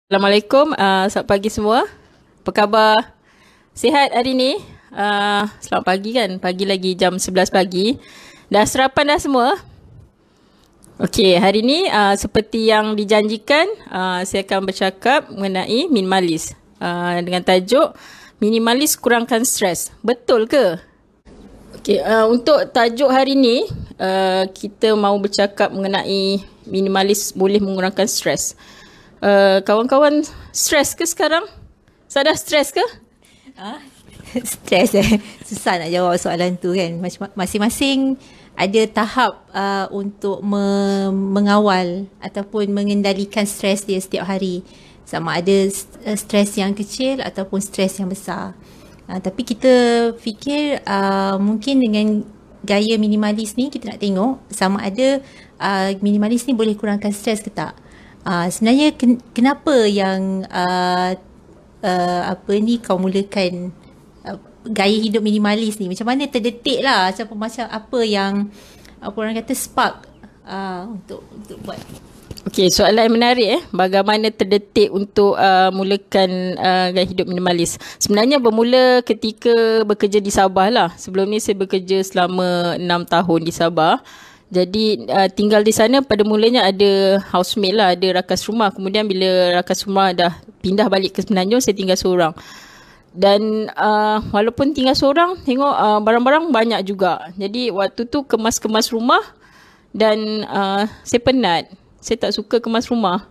Assalamualaikum, selamat pagi semua. Apa khabar? Sihat hari ni? Selamat pagi kan? Pagi lagi jam 11 pagi. Dah sarapan dah semua? Okey, hari ni seperti yang dijanjikan, saya akan bercakap mengenai minimalis. Dengan tajuk, minimalis kurangkan stres. Betul ke? Okey, untuk tajuk hari ni, kita mahu bercakap mengenai minimalis boleh mengurangkan stres. Kawan-kawan stres ke sekarang? Saya dah stres ke? Stres susah nak jawab soalan tu kan. Masing-masing ada tahap untuk mengawal ataupun mengendalikan stres dia setiap hari. Sama ada stres yang kecil ataupun stres yang besar. Tapi kita fikir mungkin dengan gaya minimalis ni kita nak tengok sama ada minimalis ni boleh kurangkan stres ke tak. Sebenarnya kenapa yang kau mulakan gaya hidup minimalis ni, macam mana terdetik lah, macam apa yang orang kata spark untuk buat. Okey, soalan yang menarik bagaimana terdetik untuk mulakan gaya hidup minimalis. Sebenarnya bermula ketika bekerja di Sabah lah. Sebelum ni saya bekerja selama 6 tahun di Sabah. Jadi tinggal di sana pada mulanya ada housemate lah, ada rakas rumah. Kemudian bila rakas rumah dah pindah balik ke Semenanjung, saya tinggal seorang. Dan walaupun tinggal seorang, tengok barang-barang banyak juga. Jadi waktu tu kemas-kemas rumah dan saya penat. Saya tak suka kemas rumah.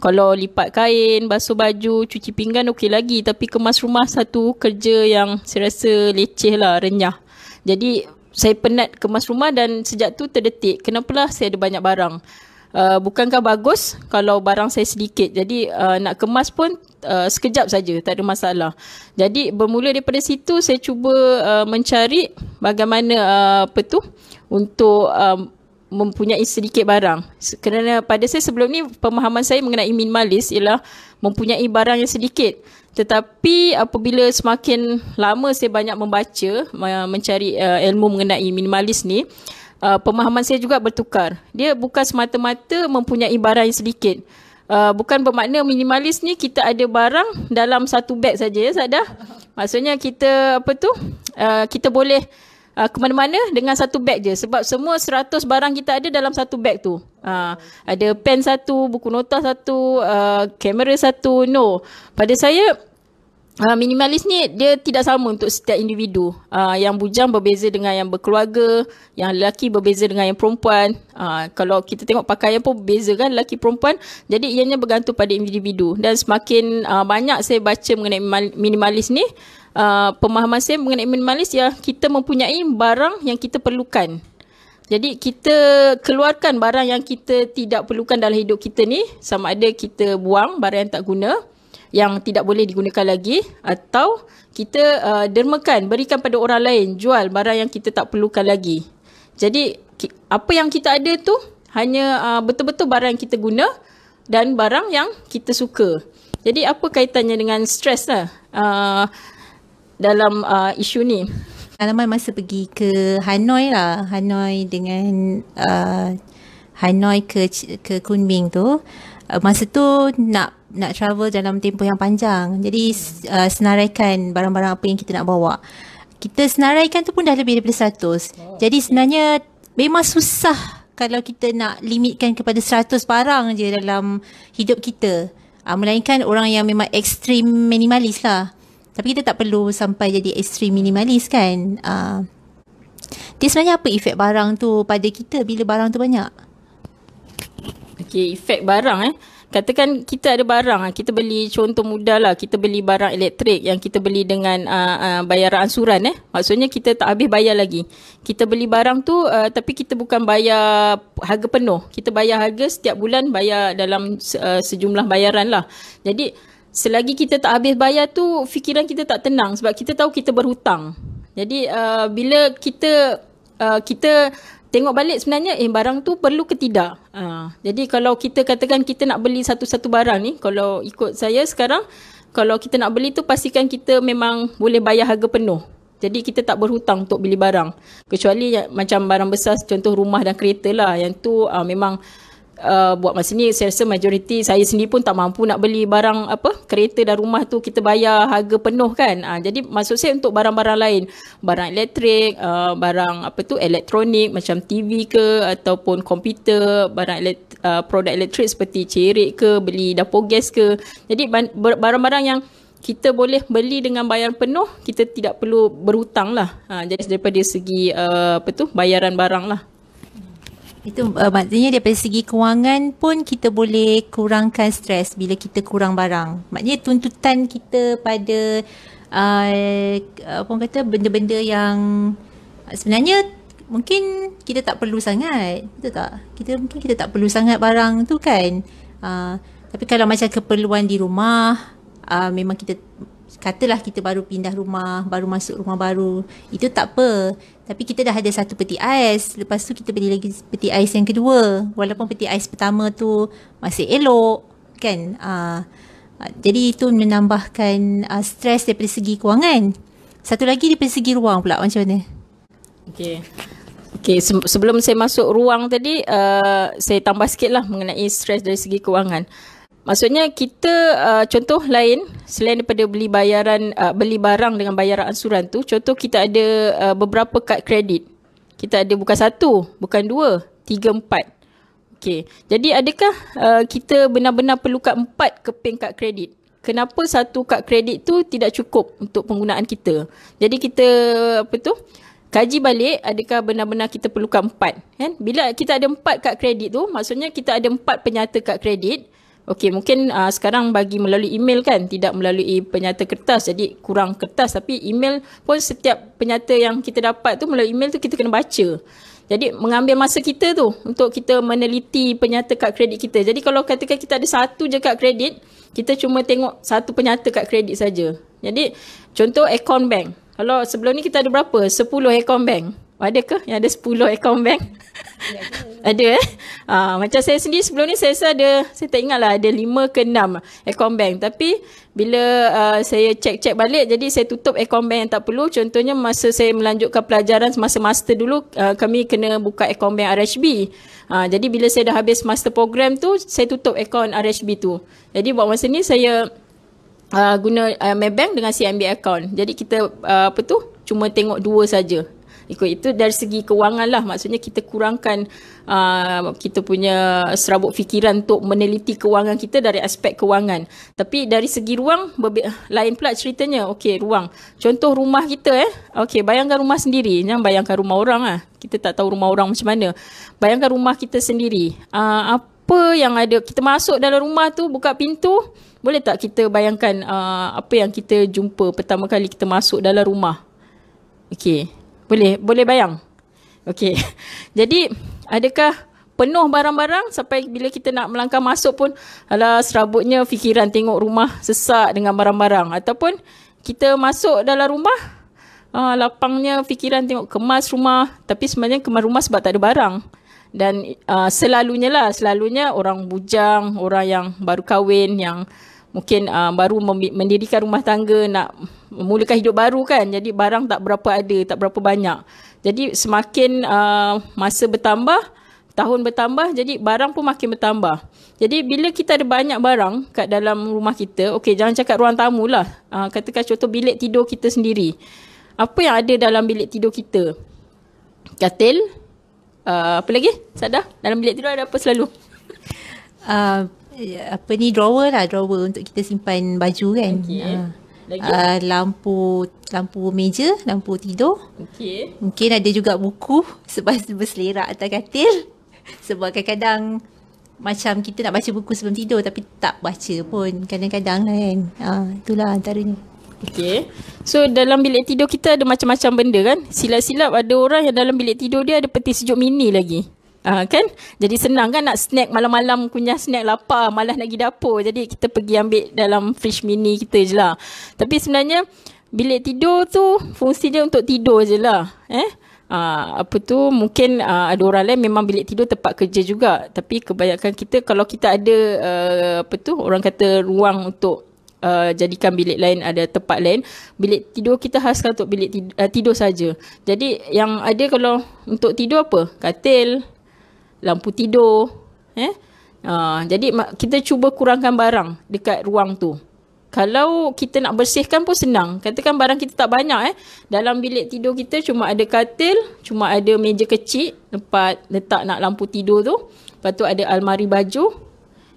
Kalau lipat kain, basuh baju, cuci pinggan okey lagi. Tapi kemas rumah satu kerja yang saya rasa leceh lah, renyah. Jadi saya penat kemas rumah dan sejak tu terdetik, kenapalah saya ada banyak barang. Bukankah bagus kalau barang saya sedikit? Jadi nak kemas pun sekejap saja, tak ada masalah. Jadi bermula daripada situ saya cuba mencari bagaimana untuk mempunyai sedikit barang. Kerana pada saya sebelum ni pemahaman saya mengenai minimalis ialah mempunyai barang yang sedikit. Tetapi apabila semakin lama saya banyak membaca, mencari ilmu mengenai minimalis ni, pemahaman saya juga bertukar. Dia bukan semata-mata mempunyai barang yang sedikit. Bukan bermakna minimalis ni kita ada barang dalam satu beg saja ya Sadah. Maksudnya kita kita boleh ke mana-mana dengan satu beg je. Sebab semua 100 barang kita ada dalam satu beg tu. Ada pen satu, buku nota satu, kamera satu. No. Pada saya, minimalis ni dia tidak sama untuk setiap individu. Yang bujang berbeza dengan yang berkeluarga, yang lelaki berbeza dengan yang perempuan. Kalau kita tengok pakaian pun berbeza kan, lelaki perempuan. Jadi ianya bergantung pada individu. Dan semakin banyak saya baca mengenai minimalis ni, pemahaman saya mengenai minimalis ya kita mempunyai barang yang kita perlukan. Jadi kita keluarkan barang yang kita tidak perlukan dalam hidup kita ni, sama ada kita buang barang yang tak guna, yang tidak boleh digunakan lagi, atau kita dermakan, berikan pada orang lain, jual barang yang kita tak perlukan lagi. Jadi apa yang kita ada tu hanya betul-betul barang yang kita guna dan barang yang kita suka. Jadi apa kaitannya dengan stres lah dalam isu ni? Pengalaman masa pergi ke Hanoi lah, Hanoi dengan Hanoi ke Kunming tu, masa tu nak travel dalam tempoh yang panjang. Jadi senaraikan barang-barang apa yang kita nak bawa. Kita senaraikan tu pun dah lebih daripada 100. Jadi sebenarnya memang susah kalau kita nak limitkan kepada 100 barang je dalam hidup kita. Melainkan orang yang memang ekstrim minimalis lah. Tapi kita tak perlu sampai jadi ekstrim minimalis kan. Dia sebenarnya apa efek barang tu pada kita bila barang tu banyak? Okey, efek barang Katakan kita ada barang, kita beli, contoh mudah lah, kita beli barang elektrik yang kita beli dengan bayaran ansuran Maksudnya kita tak habis bayar lagi. Kita beli barang tu tapi kita bukan bayar harga penuh. Kita bayar harga setiap bulan, bayar dalam sejumlah bayaran lah. Jadi selagi kita tak habis bayar tu, fikiran kita tak tenang sebab kita tahu kita berhutang. Jadi bila kita tengok balik sebenarnya barang tu perlu ke tidak. Jadi kalau kita katakan kita nak beli satu-satu barang ni, kalau ikut saya sekarang, kalau kita nak beli tu pastikan kita memang boleh bayar harga penuh. Jadi kita tak berhutang untuk beli barang. Kecuali macam barang besar, contoh rumah dan kereta lah, yang tu memang buat masa ni saya rasa majoriti saya sendiri pun tak mampu nak beli barang kereta dan rumah tu kita bayar harga penuh kan. Jadi maksud saya untuk barang-barang lain, barang elektrik, barang elektronik macam TV ke ataupun komputer, produk elektrik seperti cerik ke, beli dapur gas ke. Jadi barang-barang yang kita boleh beli dengan bayaran penuh, kita tidak perlu berhutang lah. Jadi daripada segi bayaran barang lah. Itu maksudnya daripada segi kewangan pun kita boleh kurangkan stres bila kita kurang barang. Maknanya tuntutan kita pada benda-benda yang sebenarnya mungkin kita tak perlu sangat. Betul tak? Mungkin kita tak perlu sangat barang tu kan. Tapi kalau macam keperluan di rumah, memang kita katalah kita baru pindah rumah, baru masuk rumah baru, itu tak apa. Tapi kita dah ada satu peti ais, lepas tu kita beli lagi peti ais yang kedua, walaupun peti ais pertama tu masih elok kan. Jadi itu menambahkan stres daripada segi kewangan. Satu lagi daripada segi ruang pula, macam mana? Okey, sebelum saya masuk ruang tadi, saya tambah sikit lah mengenai stres dari segi kewangan. Maksudnya kita contoh lain selain daripada beli barang dengan bayaran ansuran tu, contoh kita ada beberapa kad kredit. Kita ada bukan satu, bukan dua, 3, 4. Okey. Jadi adakah kita benar-benar perlu kad 4 keping kad kredit? Kenapa satu kad kredit tu tidak cukup untuk penggunaan kita? Jadi kita kaji balik adakah benar-benar kita perlu kad 4 kan? Bila kita ada 4 kad kredit tu, maksudnya kita ada 4 penyata kad kredit. Okey, mungkin sekarang bagi melalui email kan, tidak melalui penyata kertas, jadi kurang kertas, tapi email pun setiap penyata yang kita dapat tu melalui email tu kita kena baca. Jadi mengambil masa kita tu untuk kita meneliti penyata kad kredit kita. Jadi kalau katakan kita ada satu je kad kredit, kita cuma tengok satu penyata kad kredit saja. Jadi contoh akaun bank. Kalau sebelum ni kita ada berapa? 10 akaun bank. Ada ke yang ada 10 akaun bank? Ada macam saya sendiri sebelum ni saya tak ingat lah ada 5 ke 6 akaun bank. Tapi bila saya cek balik, jadi saya tutup akaun bank yang tak perlu. Contohnya masa saya melanjutkan pelajaran semasa master dulu, kami kena buka akaun bank RHB. Jadi bila saya dah habis master program tu, saya tutup akaun RHB tu. Jadi buat masa ni saya guna Maybank dengan CIMB account. Jadi kita cuma tengok 2 saja. Ikut itu dari segi kewangan lah, maksudnya kita kurangkan kita punya serabut fikiran untuk meneliti kewangan kita dari aspek kewangan. Tapi dari segi ruang lain pula ceritanya. Okey, ruang. Contoh rumah kita okey, bayangkan rumah sendiri, jangan bayangkan rumah orang lah. Kita tak tahu rumah orang macam mana. Bayangkan rumah kita sendiri. Apa yang ada, kita masuk dalam rumah tu, buka pintu, boleh tak kita bayangkan apa yang kita jumpa pertama kali kita masuk dalam rumah? Okey. Boleh bayang? Okey. Jadi, adakah penuh barang-barang sampai bila kita nak melangkah masuk pun serabutnya fikiran tengok rumah sesak dengan barang-barang, ataupun kita masuk dalam rumah lapangnya fikiran tengok kemas rumah, tapi sebenarnya kemas rumah sebab tak ada barang. Dan selalunya orang bujang, orang yang baru kahwin, yang mungkin baru mendirikan rumah tangga, nak memulakan hidup baru kan. Jadi barang tak berapa ada, tak berapa banyak. Jadi semakin masa bertambah, tahun bertambah, jadi barang pun makin bertambah. Jadi bila kita ada banyak barang kat dalam rumah kita, okey, jangan cakap ruang tamu lah. Katakan contoh bilik tidur kita sendiri. Apa yang ada dalam bilik tidur kita? Katil. Apa lagi? Sadar? Dalam bilik tidur ada apa selalu? Drawer untuk kita simpan baju kan. Lampu meja, lampu tidur. Mungkin ada juga buku sebab berselerak atas katil. Sebab kadang-kadang macam kita nak baca buku sebelum tidur tapi tak baca pun kadang-kadang lah kan. Itulah antaranya. Okey. So dalam bilik tidur kita ada macam-macam benda kan. Silap-silap ada orang yang dalam bilik tidur dia ada peti sejuk mini lagi. Kan? Jadi senang kan nak snack malam-malam, kunyah snack, lapar, malas nak pergi dapur. Jadi kita pergi ambil dalam fridge mini kita je lah. Tapi sebenarnya bilik tidur tu fungsi dia untuk tidur je lah. Mungkin ada orang lain memang bilik tidur tempat kerja juga. Tapi kebanyakan kita, kalau kita ada orang kata ruang untuk jadikan bilik lain, ada tempat lain, bilik tidur kita khaskan untuk bilik tidur saja. Jadi yang ada kalau untuk tidur apa? Katil, lampu tidur, Jadi kita cuba kurangkan barang dekat ruang tu. Kalau kita nak bersihkan pun senang. Katakan barang kita tak banyak dalam bilik tidur kita cuma ada katil, cuma ada meja kecil tempat letak nak lampu tidur tu. Lepas tu ada almari baju,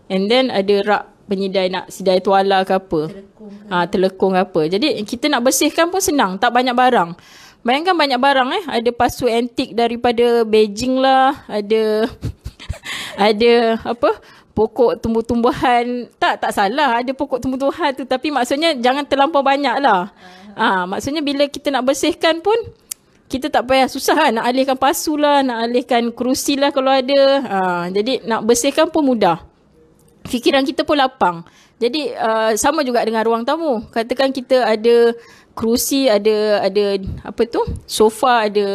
and then ada rak penyidai nak sidai tuala ke apa. Telekung ke apa. Jadi kita nak bersihkan pun senang, tak banyak barang. Bayangkan banyak barang ada pasu antik daripada Beijing lah, ada pokok tumbuh-tumbuhan. Tak salah ada pokok tumbuh-tumbuhan tu, tapi maksudnya jangan terlampau banyak lah. Maksudnya bila kita nak bersihkan pun kita tak payah susah lah, nak alihkan pasu lah, nak alihkan kerusi lah kalau ada. Jadi nak bersihkan pun mudah. Fikiran kita pun lapang. Jadi sama juga dengan ruang tamu. Katakan kita ada kerusi, ada sofa, ada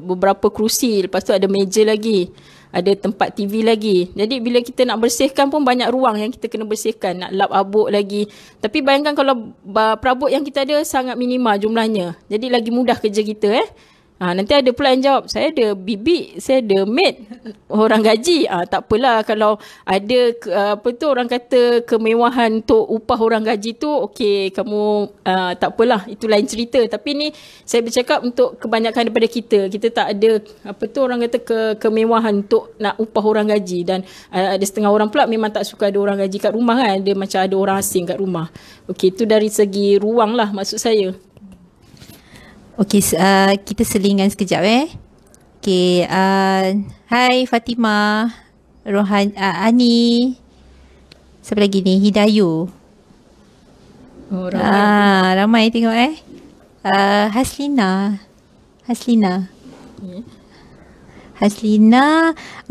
beberapa kerusi, lepas tu ada meja lagi, ada tempat TV lagi. Jadi bila kita nak bersihkan pun banyak ruang yang kita kena bersihkan, nak lap abuk lagi. Tapi bayangkan kalau perabot yang kita ada sangat minima jumlahnya, jadi lagi mudah kerja kita. Nanti ada pula yang jawab, saya ada bibi, saya ada maid, orang gaji. Tak apalah kalau ada orang kata kemewahan untuk upah orang gaji tu, okey, kamu tak apalah, itu lain cerita. Tapi ni saya bercakap untuk kebanyakan daripada kita tak ada orang kata kemewahan untuk nak upah orang gaji. Dan ada setengah orang pula memang tak suka ada orang gaji kat rumah kan, dia macam ada orang asing kat rumah. Okey, itu dari segi ruang lah maksud saya. Okey, kita selingan sekejap Okey, hai Fatimah, Ani. Siapa lagi ni? Hidayu. Ramai tengok Haslina.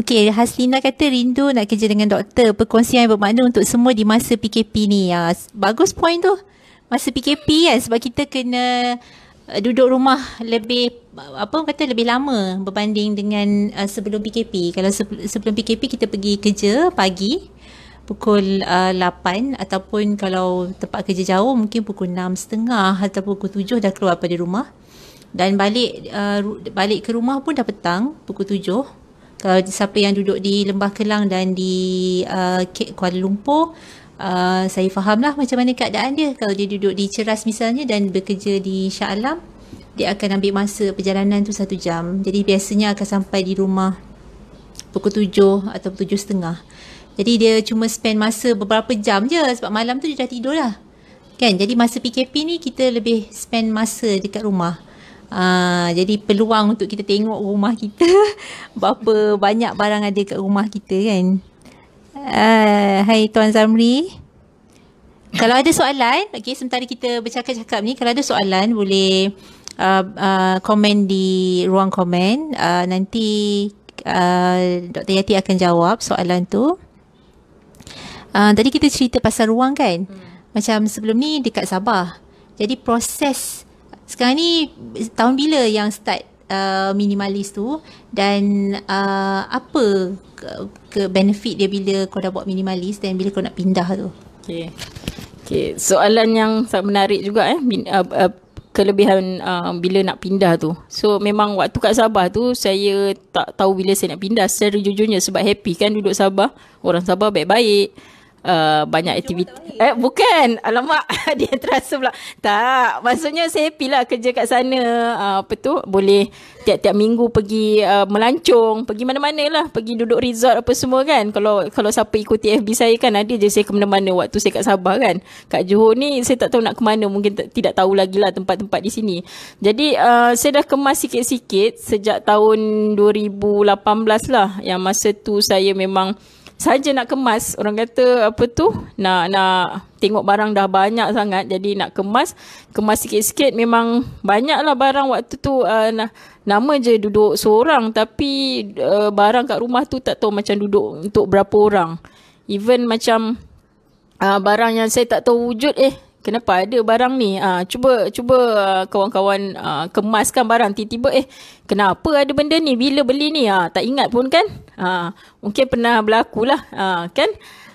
Okey, Haslina kata rindu nak kerja dengan doktor. Perkongsian yang bermakna untuk semua di masa PKP ni. Bagus point tu. Masa PKP kan, sebab kita kena duduk rumah lebih lebih lama berbanding dengan sebelum PKP. Kalau sebelum PKP kita pergi kerja pagi pukul 8, ataupun kalau tempat kerja jauh mungkin pukul 6.30 atau pukul 7 dah keluar pada rumah, dan balik ke rumah pun dah petang pukul 7. Kalau siapa yang duduk di Lembah Kelang dan di Kuala Lumpur, saya fahamlah macam mana keadaan dia. Kalau dia duduk di Ceras misalnya dan bekerja di Shah Alam, dia akan ambil masa perjalanan tu 1 jam. Jadi biasanya akan sampai di rumah pukul 7 atau 7.30. Jadi dia cuma spend masa beberapa jam je, sebab malam tu dia dah tidur lah kan. Jadi masa PKP ni kita lebih spend masa dekat rumah. Jadi peluang untuk kita tengok rumah kita berapa banyak barang ada kat rumah kita kan. Hai Tuan Zamri. Kalau ada soalan, sementara kita bercakap-cakap ni, kalau ada soalan boleh komen di ruang komen. Nanti Dr. Yati akan jawab soalan tu. Tadi kita cerita pasal ruang kan. Macam sebelum ni dekat Sabah. Jadi proses sekarang ni, tahun bila yang start minimalis tu, dan apa ke benefit dia bila kau dah buat minimalis dan bila kau nak pindah tu? Okay. Soalan yang sangat menarik juga kelebihan bila nak pindah tu. So memang waktu kat Sabah tu saya tak tahu bila saya nak pindah secara jujurnya, sebab happy kan duduk Sabah. Orang Sabah baik-baik. Banyak aktiviti. Bukan. Alamak, dia terasa pula. Tak, maksudnya saya happy lah kerja kat sana. Boleh tiap-tiap minggu pergi melancong, pergi mana-mana lah, pergi duduk resort apa semua kan. Kalau siapa ikuti FB saya kan, ada je saya ke mana-mana waktu saya kat Sabah kan. Kat Johor ni saya tak tahu nak ke mana, mungkin tidak tahu lagi lah tempat-tempat di sini. Jadi saya dah kemas sikit-sikit sejak tahun 2018 lah, yang masa tu saya memang saja nak kemas, orang kata nak tengok barang dah banyak sangat, jadi nak kemas sikit-sikit. Memang banyaklah barang waktu tu, nama je duduk seorang, tapi barang kat rumah tu tak tahu macam duduk untuk berapa orang. Even macam barang yang saya tak tahu wujud, kenapa ada barang ni? Cuba kawan-kawan kemaskan barang. Tiba-tiba kenapa ada benda ni? Bila beli ni? Tak ingat pun kan? Mungkin pernah berlaku lah kan?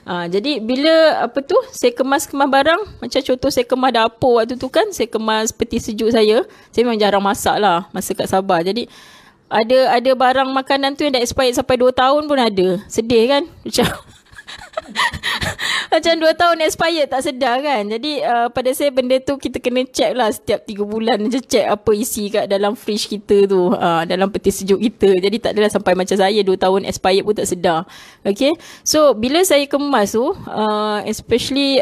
Jadi bila saya kemas barang, macam contoh saya kemas dapur waktu tu kan, saya kemas peti sejuk saya. Saya memang jarang masak lah masa kat Sabah. Jadi ada barang makanan tu yang dah expired sampai 2 tahun pun ada. Sedih kan? Macam 2 tahun expired tak sedar kan. Jadi pada saya benda tu kita kena check lah setiap 3 bulan je, check apa isi kat dalam fridge kita tu, dalam peti sejuk kita. Jadi tak adalah sampai macam saya 2 tahun expired pun tak sedar. Okay, so bila saya kemas tu especially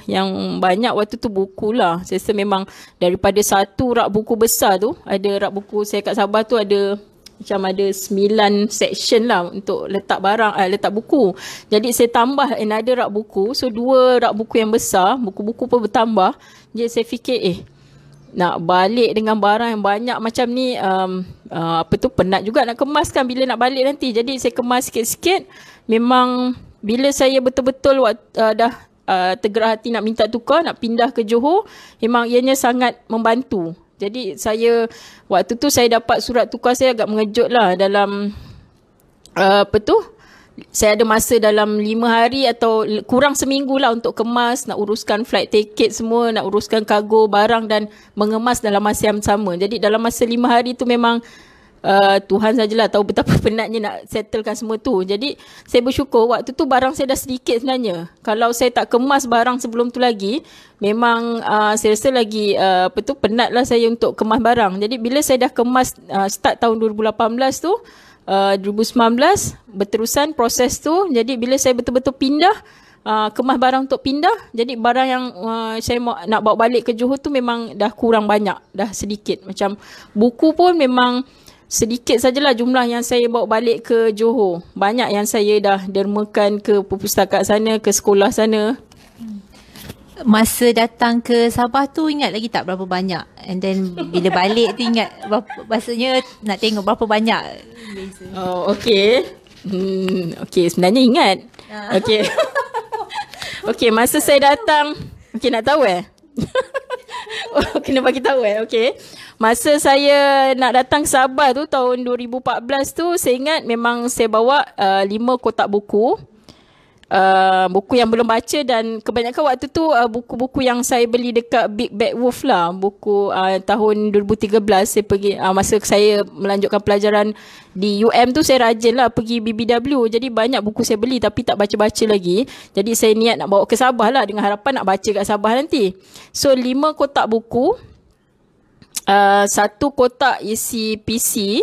yang banyak waktu tu buku lah. Saya rasa memang daripada satu rak buku besar tu, ada rak buku saya kat Sabah tu ada macam ada 9 section lah untuk letak barang, letak buku. Jadi saya tambah another rak buku. So 2 rak buku yang besar, buku-buku pun bertambah. Jadi saya fikir nak balik dengan barang yang banyak macam ni, penat juga nak kemaskan bila nak balik nanti. Jadi saya kemas sikit-sikit. Memang bila saya betul-betul dah tergerak hati nak minta tukar, nak pindah ke Johor, memang ianya sangat membantu. Jadi saya waktu tu saya dapat surat tukar, saya agak mengejut lah. Dalam saya ada masa dalam 5 hari atau kurang seminggu lah untuk kemas, nak uruskan flight ticket semua, nak uruskan kargo barang dan mengemas dalam masa yang sama. Jadi dalam masa 5 hari tu memang Tuhan sajalah tahu betapa penatnya nak settlekan semua tu. Jadi saya bersyukur waktu tu barang saya dah sedikit sebenarnya. Kalau saya tak kemas barang sebelum tu lagi, memang saya rasa lagi penatlah saya untuk kemas barang. Jadi bila saya dah kemas start tahun 2018 tu, 2019 berterusan proses tu. Jadi bila saya betul-betul pindah, kemas barang untuk pindah, jadi barang yang saya nak bawa balik ke Johor tu memang dah kurang banyak, dah sedikit. Macam buku pun memang sedikit sajalah jumlah yang saya bawa balik ke Johor. Banyak yang saya dah dermakan ke perpustakaan sana, ke sekolah sana. Masa datang ke Sabah tu ingat lagi tak berapa banyak? And then bila balik tu ingat maksudnya nak tengok berapa banyak? Oh, okey. Okey, sebenarnya ingat. Okey. Okey, masa saya datang, okey nak tahu oh, kena bagi tahu okey. Masa saya nak datang ke Sabah tu tahun 2014 tu, saya ingat memang saya bawa 5 kotak buku. Buku yang belum baca, dan kebanyakan waktu tu buku-buku yang saya beli dekat Big Bad Wolf lah. Buku tahun 2013 saya pergi, masa saya melanjutkan pelajaran di UM tu, saya rajin lah pergi BBW. Jadi banyak buku saya beli tapi tak baca-baca lagi. Jadi saya niat nak bawa ke Sabah lah dengan harapan nak baca kat Sabah nanti. So 5 kotak buku, 1 kotak isi PC,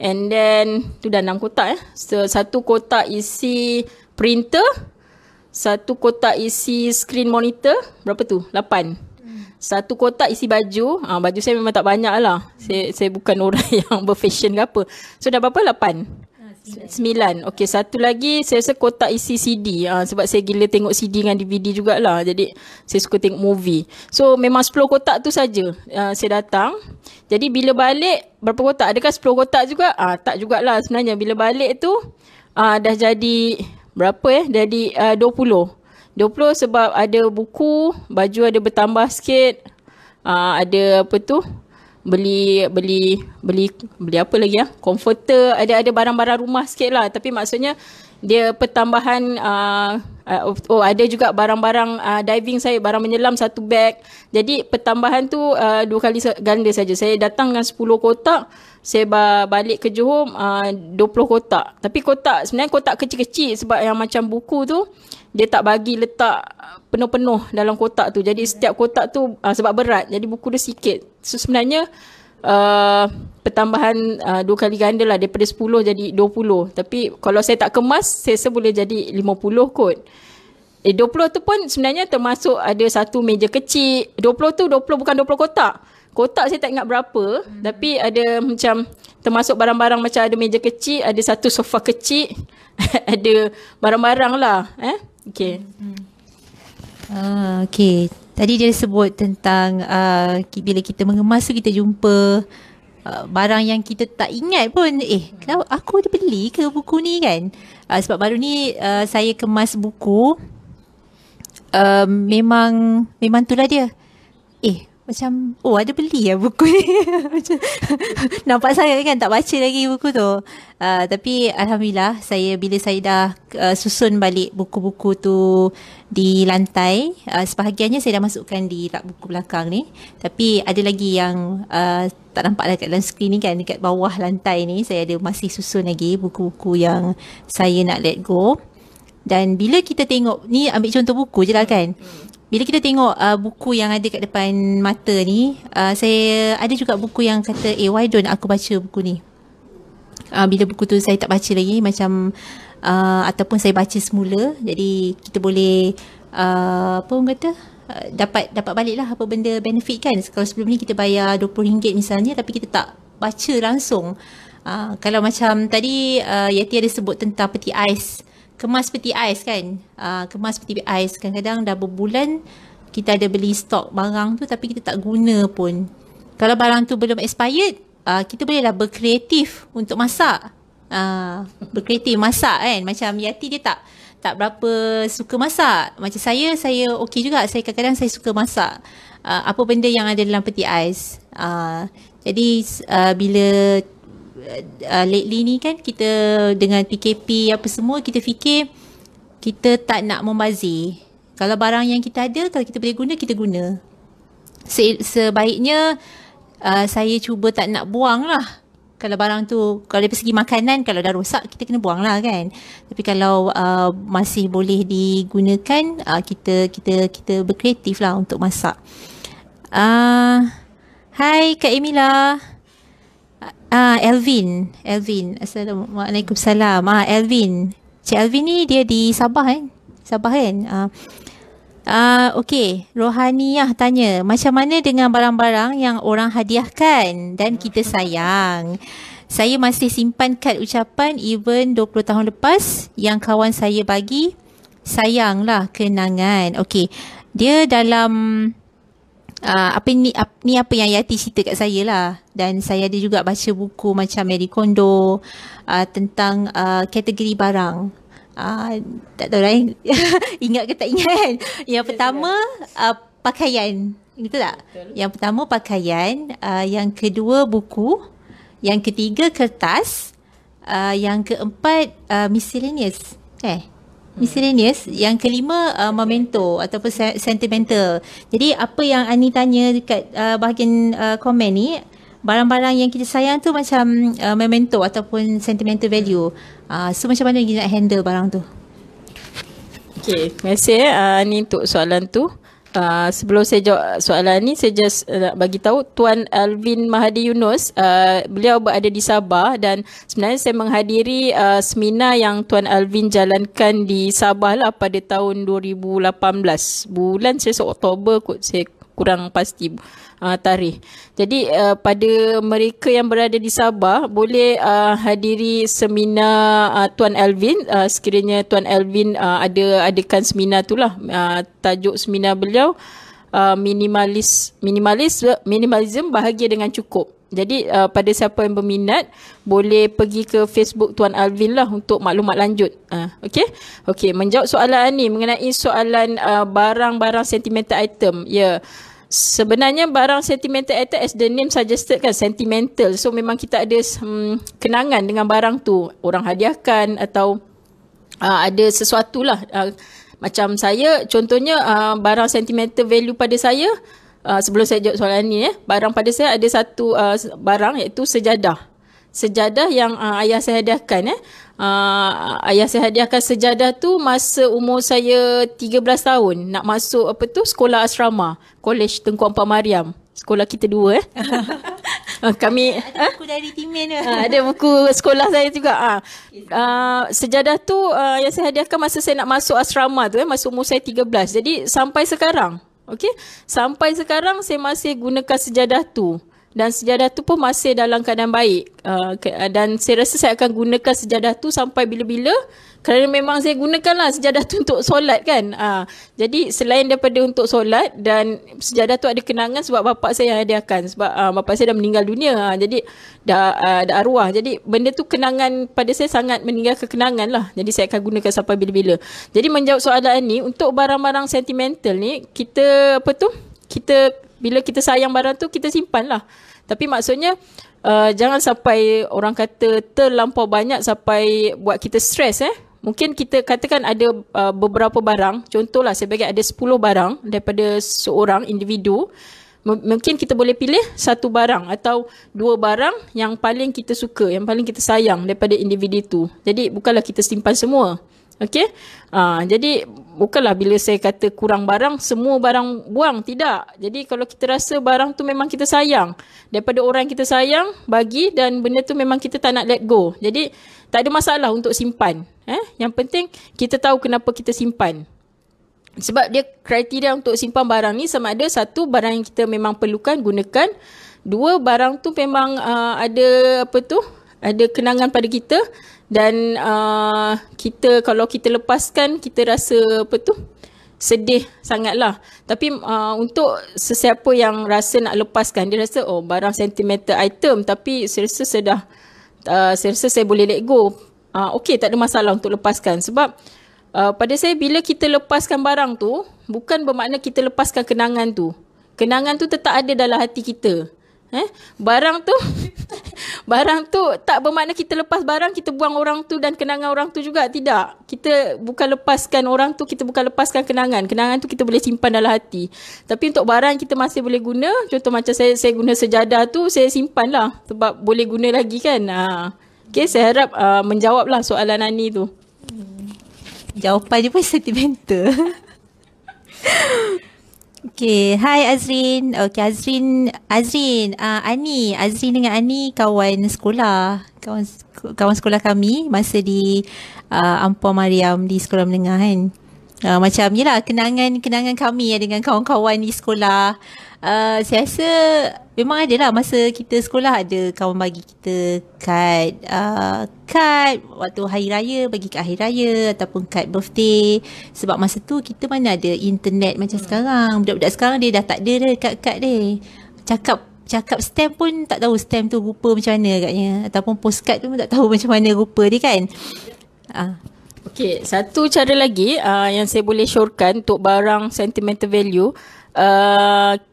and then tu dah 6 kotak So 1 kotak isi printer, 1 kotak isi screen monitor, berapa tu? 8. 1 kotak isi baju. Baju saya memang tak banyak lah. Saya bukan orang yang berfashion ke apa. So dah berapa? 8. 9. Okey, 1 lagi saya rasa kotak isi CD. Sebab saya gila tengok CD dengan DVD jugalah. Jadi saya suka tengok movie. So memang 10 kotak tu saja saya datang. Jadi bila balik, berapa kotak? Adakah 10 kotak juga? Tak jugalah sebenarnya. Bila balik tu dah jadi berapa Jadi 20 sebab ada buku, baju ada bertambah sikit, ada apa tu, beli apa lagi comforter, ada barang-barang rumah sikit lah. Tapi maksudnya dia pertambahan ada juga barang-barang diving saya, barang menyelam 1 beg. Jadi pertambahan tu 2 kali ganda saja. Saya datang dengan 10 kotak, saya balik ke Johor 20 kotak. Tapi sebenarnya kotak kecil-kecil, sebab yang macam buku tu dia tak bagi letak penuh-penuh dalam kotak tu. Jadi setiap kotak tu sebab berat, jadi buku dia sikit. So sebenarnya pertambahan 2 kali ganda lah, daripada 10 jadi 20. Tapi kalau saya tak kemas, saya rasa boleh jadi 50 kot. 20 tu pun sebenarnya termasuk ada 1 meja kecil. 20 tu bukan 20 kotak. Kotak saya tak ingat berapa, tapi ada macam termasuk barang-barang macam ada meja kecil, ada 1 sofa kecil, ada barang-barang lah. Okey. Okey. Tadi dia sebut tentang bila kita mengemas tu kita jumpa barang yang kita tak ingat pun. Kalau aku ada beli ke buku ni kan? Sebab baru ni saya kemas buku. Memang itulah dia. macam ada beli buku ni. Macam nampak sangat kan tak baca lagi buku tu. Tapi alhamdulillah bila saya dah susun balik buku-buku tu di lantai, sebahagiannya saya dah masukkan di rak buku belakang ni. Tapi ada lagi yang tak nampak kat dalam skrin ni kan, dekat bawah lantai ni saya ada masih susun lagi buku-buku yang saya nak let go. Dan bila kita tengok ni, ambil contoh buku je lah kan. Bila kita tengok buku yang ada kat depan mata ni, saya ada juga buku yang kata, why don't aku baca buku ni? Bila buku tu saya tak baca lagi, macam ataupun saya baca semula, jadi kita boleh apa orang kata, dapat balik lah apa benda benefit kan. Kalau sebelum ni kita bayar RM20 misalnya, tapi kita tak baca langsung. Kalau macam tadi Yati ada sebut tentang peti ais, kemas peti ais kan, kemas peti ais kadang-kadang dah berbulan kita ada beli stok barang tu tapi kita tak guna pun. Kalau barang tu belum expired, kita bolehlah berkreatif untuk masak. Berkreatif masak kan. Macam Yati dia tak berapa suka masak. Macam saya okey juga. Saya kadang-kadang saya suka masak apa benda yang ada dalam peti ais. Jadi bila lately ni kan kita dengan PKP apa semua, kita fikir kita tak nak membazir. Kalau barang yang kita ada, kalau kita boleh guna, kita guna. Sebaiknya saya cuba tak nak buang lah. Kalau barang tu, kalau dari segi makanan, kalau dah rosak kita kena buang lah kan. Tapi kalau masih boleh digunakan, kita berkreatif lah untuk masak. Hai Kak Emilah. Elvin. Assalamualaikum. Elvin. Cik Elvin ni dia di Sabah kan? Okey, Rohaniyah tanya, macam mana dengan barang-barang yang orang hadiahkan dan kita sayang? Saya masih simpan kad ucapan even 20 tahun lepas yang kawan saya bagi. Sayanglah kenangan. Okey, dia dalam apa yang Yati cerita kat saya lah. Dan saya ada juga baca buku macam Marie Kondo tentang kategori barang. Tak tahu lah ingat ke tak ingat kan. Yang pertama pakaian, betul tak? Yang pertama pakaian, yang kedua buku, yang ketiga kertas, yang keempat miscellaneous miscellaneous, yang kelima memento ataupun sentimental. Jadi apa yang Ani tanya dekat bahagian komen ni, barang-barang yang kita sayang tu macam memento ataupun sentimental value. So macam mana kita nak handle barang tu? Okay, terima kasih Ani untuk soalan tu. Sebelum saya jawab soalan ni, saya just nak bagi tahu Tuan Alvin Mahadi Yunus, beliau berada di Sabah dan sebenarnya saya menghadiri seminar yang Tuan Alvin jalankan di Sabah lah pada tahun 2018. Bulan saya Oktober kot, saya kurang pasti tarikh. Jadi pada mereka yang berada di Sabah boleh hadiri seminar Tuan Alvin. Sekiranya Tuan Alvin adakan seminar tu lah. Tajuk seminar beliau minimalism bahagia dengan cukup. Jadi pada siapa yang berminat boleh pergi ke Facebook Tuan Alvin lah untuk maklumat lanjut. Okey, menjawab soalan ni mengenai soalan barang-barang sentimental item. Sebenarnya barang sentimental item, as the name suggested kan, sentimental. So memang kita ada kenangan dengan barang tu. Orang hadiahkan atau ada sesuatu lah. Macam saya, contohnya barang sentimental value pada saya, sebelum saya jawab soalan ni, barang pada saya ada satu barang iaitu sejadah. Sejadah yang ayah saya hadiahkan. Ayah saya hadiahkan sejadah tu masa umur saya 13 tahun. Nak masuk sekolah asrama, Kolej Tengku Empat Mariam. Sekolah kita dua kami ada buku dari Timin ada buku sekolah saya juga. Sejadah tu yang saya hadiahkan masa saya nak masuk asrama tu, masa umur saya 13. Jadi sampai sekarang, sampai sekarang saya masih gunakan sejadah tu. Dan sejadah tu pun masih dalam keadaan baik. Dan saya rasa saya akan gunakan sejadah tu sampai bila-bila. Kerana memang saya gunakanlah sejadah tu untuk solat kan. Jadi selain daripada untuk solat, dan sejadah tu ada kenangan sebab bapak saya yang hadiahkan. Sebab bapak saya dah meninggal dunia. Jadi dah arwah. Jadi benda tu kenangan pada saya, sangat meninggalkan kenangan lah. Jadi saya akan gunakan sampai bila-bila. Jadi menjawab soalan ni, untuk barang-barang sentimental ni, kita bila kita sayang barang tu, kita simpan lah. Tapi maksudnya jangan sampai orang kata terlampau banyak sampai buat kita stres. Mungkin kita katakan ada beberapa barang, contohlah sebagai ada 10 barang daripada seorang individu. Mungkin kita boleh pilih satu barang atau dua barang yang paling kita suka, yang paling kita sayang daripada individu tu. Jadi bukanlah kita simpan semua. Okey? Jadi bukanlah bila saya kata kurang barang, semua barang buang. Tidak. Jadi kalau kita rasa barang tu memang kita sayang, daripada orang yang kita sayang, bagi, dan benda tu memang kita tak nak let go. Jadi tak ada masalah untuk simpan. Yang penting kita tahu kenapa kita simpan. Sebab dia kriteria untuk simpan barang ni sama ada satu, barang yang kita memang perlukan, gunakan. Dua, barang tu memang ada ada kenangan pada kita. Dan kita kalau kita lepaskan, kita rasa sedih sangatlah. Tapi untuk sesiapa yang rasa nak lepaskan, dia rasa barang sentimental item, tapi saya rasa saya boleh let go. Okey, tak ada masalah untuk lepaskan. Sebab pada saya, bila kita lepaskan barang tu, bukan bermakna kita lepaskan kenangan tu. Kenangan tu tetap ada dalam hati kita. Barang tu tak bermakna kita lepas barang, kita buang orang tu dan kenangan orang tu juga. Tidak. Kita bukan lepaskan orang tu, kita bukan lepaskan kenangan. Kenangan tu kita boleh simpan dalam hati. Tapi untuk barang kita masih boleh guna, contoh macam saya guna sejadah tu, saya simpan lah. Sebab boleh guna lagi kan. Okay, saya harap menjawablah soalan Ani tu. Jawapan dia pun sentimental. Okay, hai Azrin. Okay, Azrin, Azrin dengan Ani kawan sekolah. Kawan sekolah kami masa di Ampua Mariam di sekolah menengah kan. Macam ni lah kenangan kami dengan kawan-kawan di sekolah. Saya rasa memang ada lah masa kita sekolah, ada kawan bagi kita kad waktu hari raya, bagi kad hari raya ataupun kad birthday. Sebab masa tu kita mana ada internet macam sekarang. Budak-budak sekarang dia dah tak ada dah kad-kad dia. Cakap stamp pun tak tahu stamp tu rupa macam mana agaknya. Ataupun postcard tu pun tak tahu macam mana rupa dia kan. Okey, satu cara lagi yang saya boleh syorkan untuk barang sentimental value,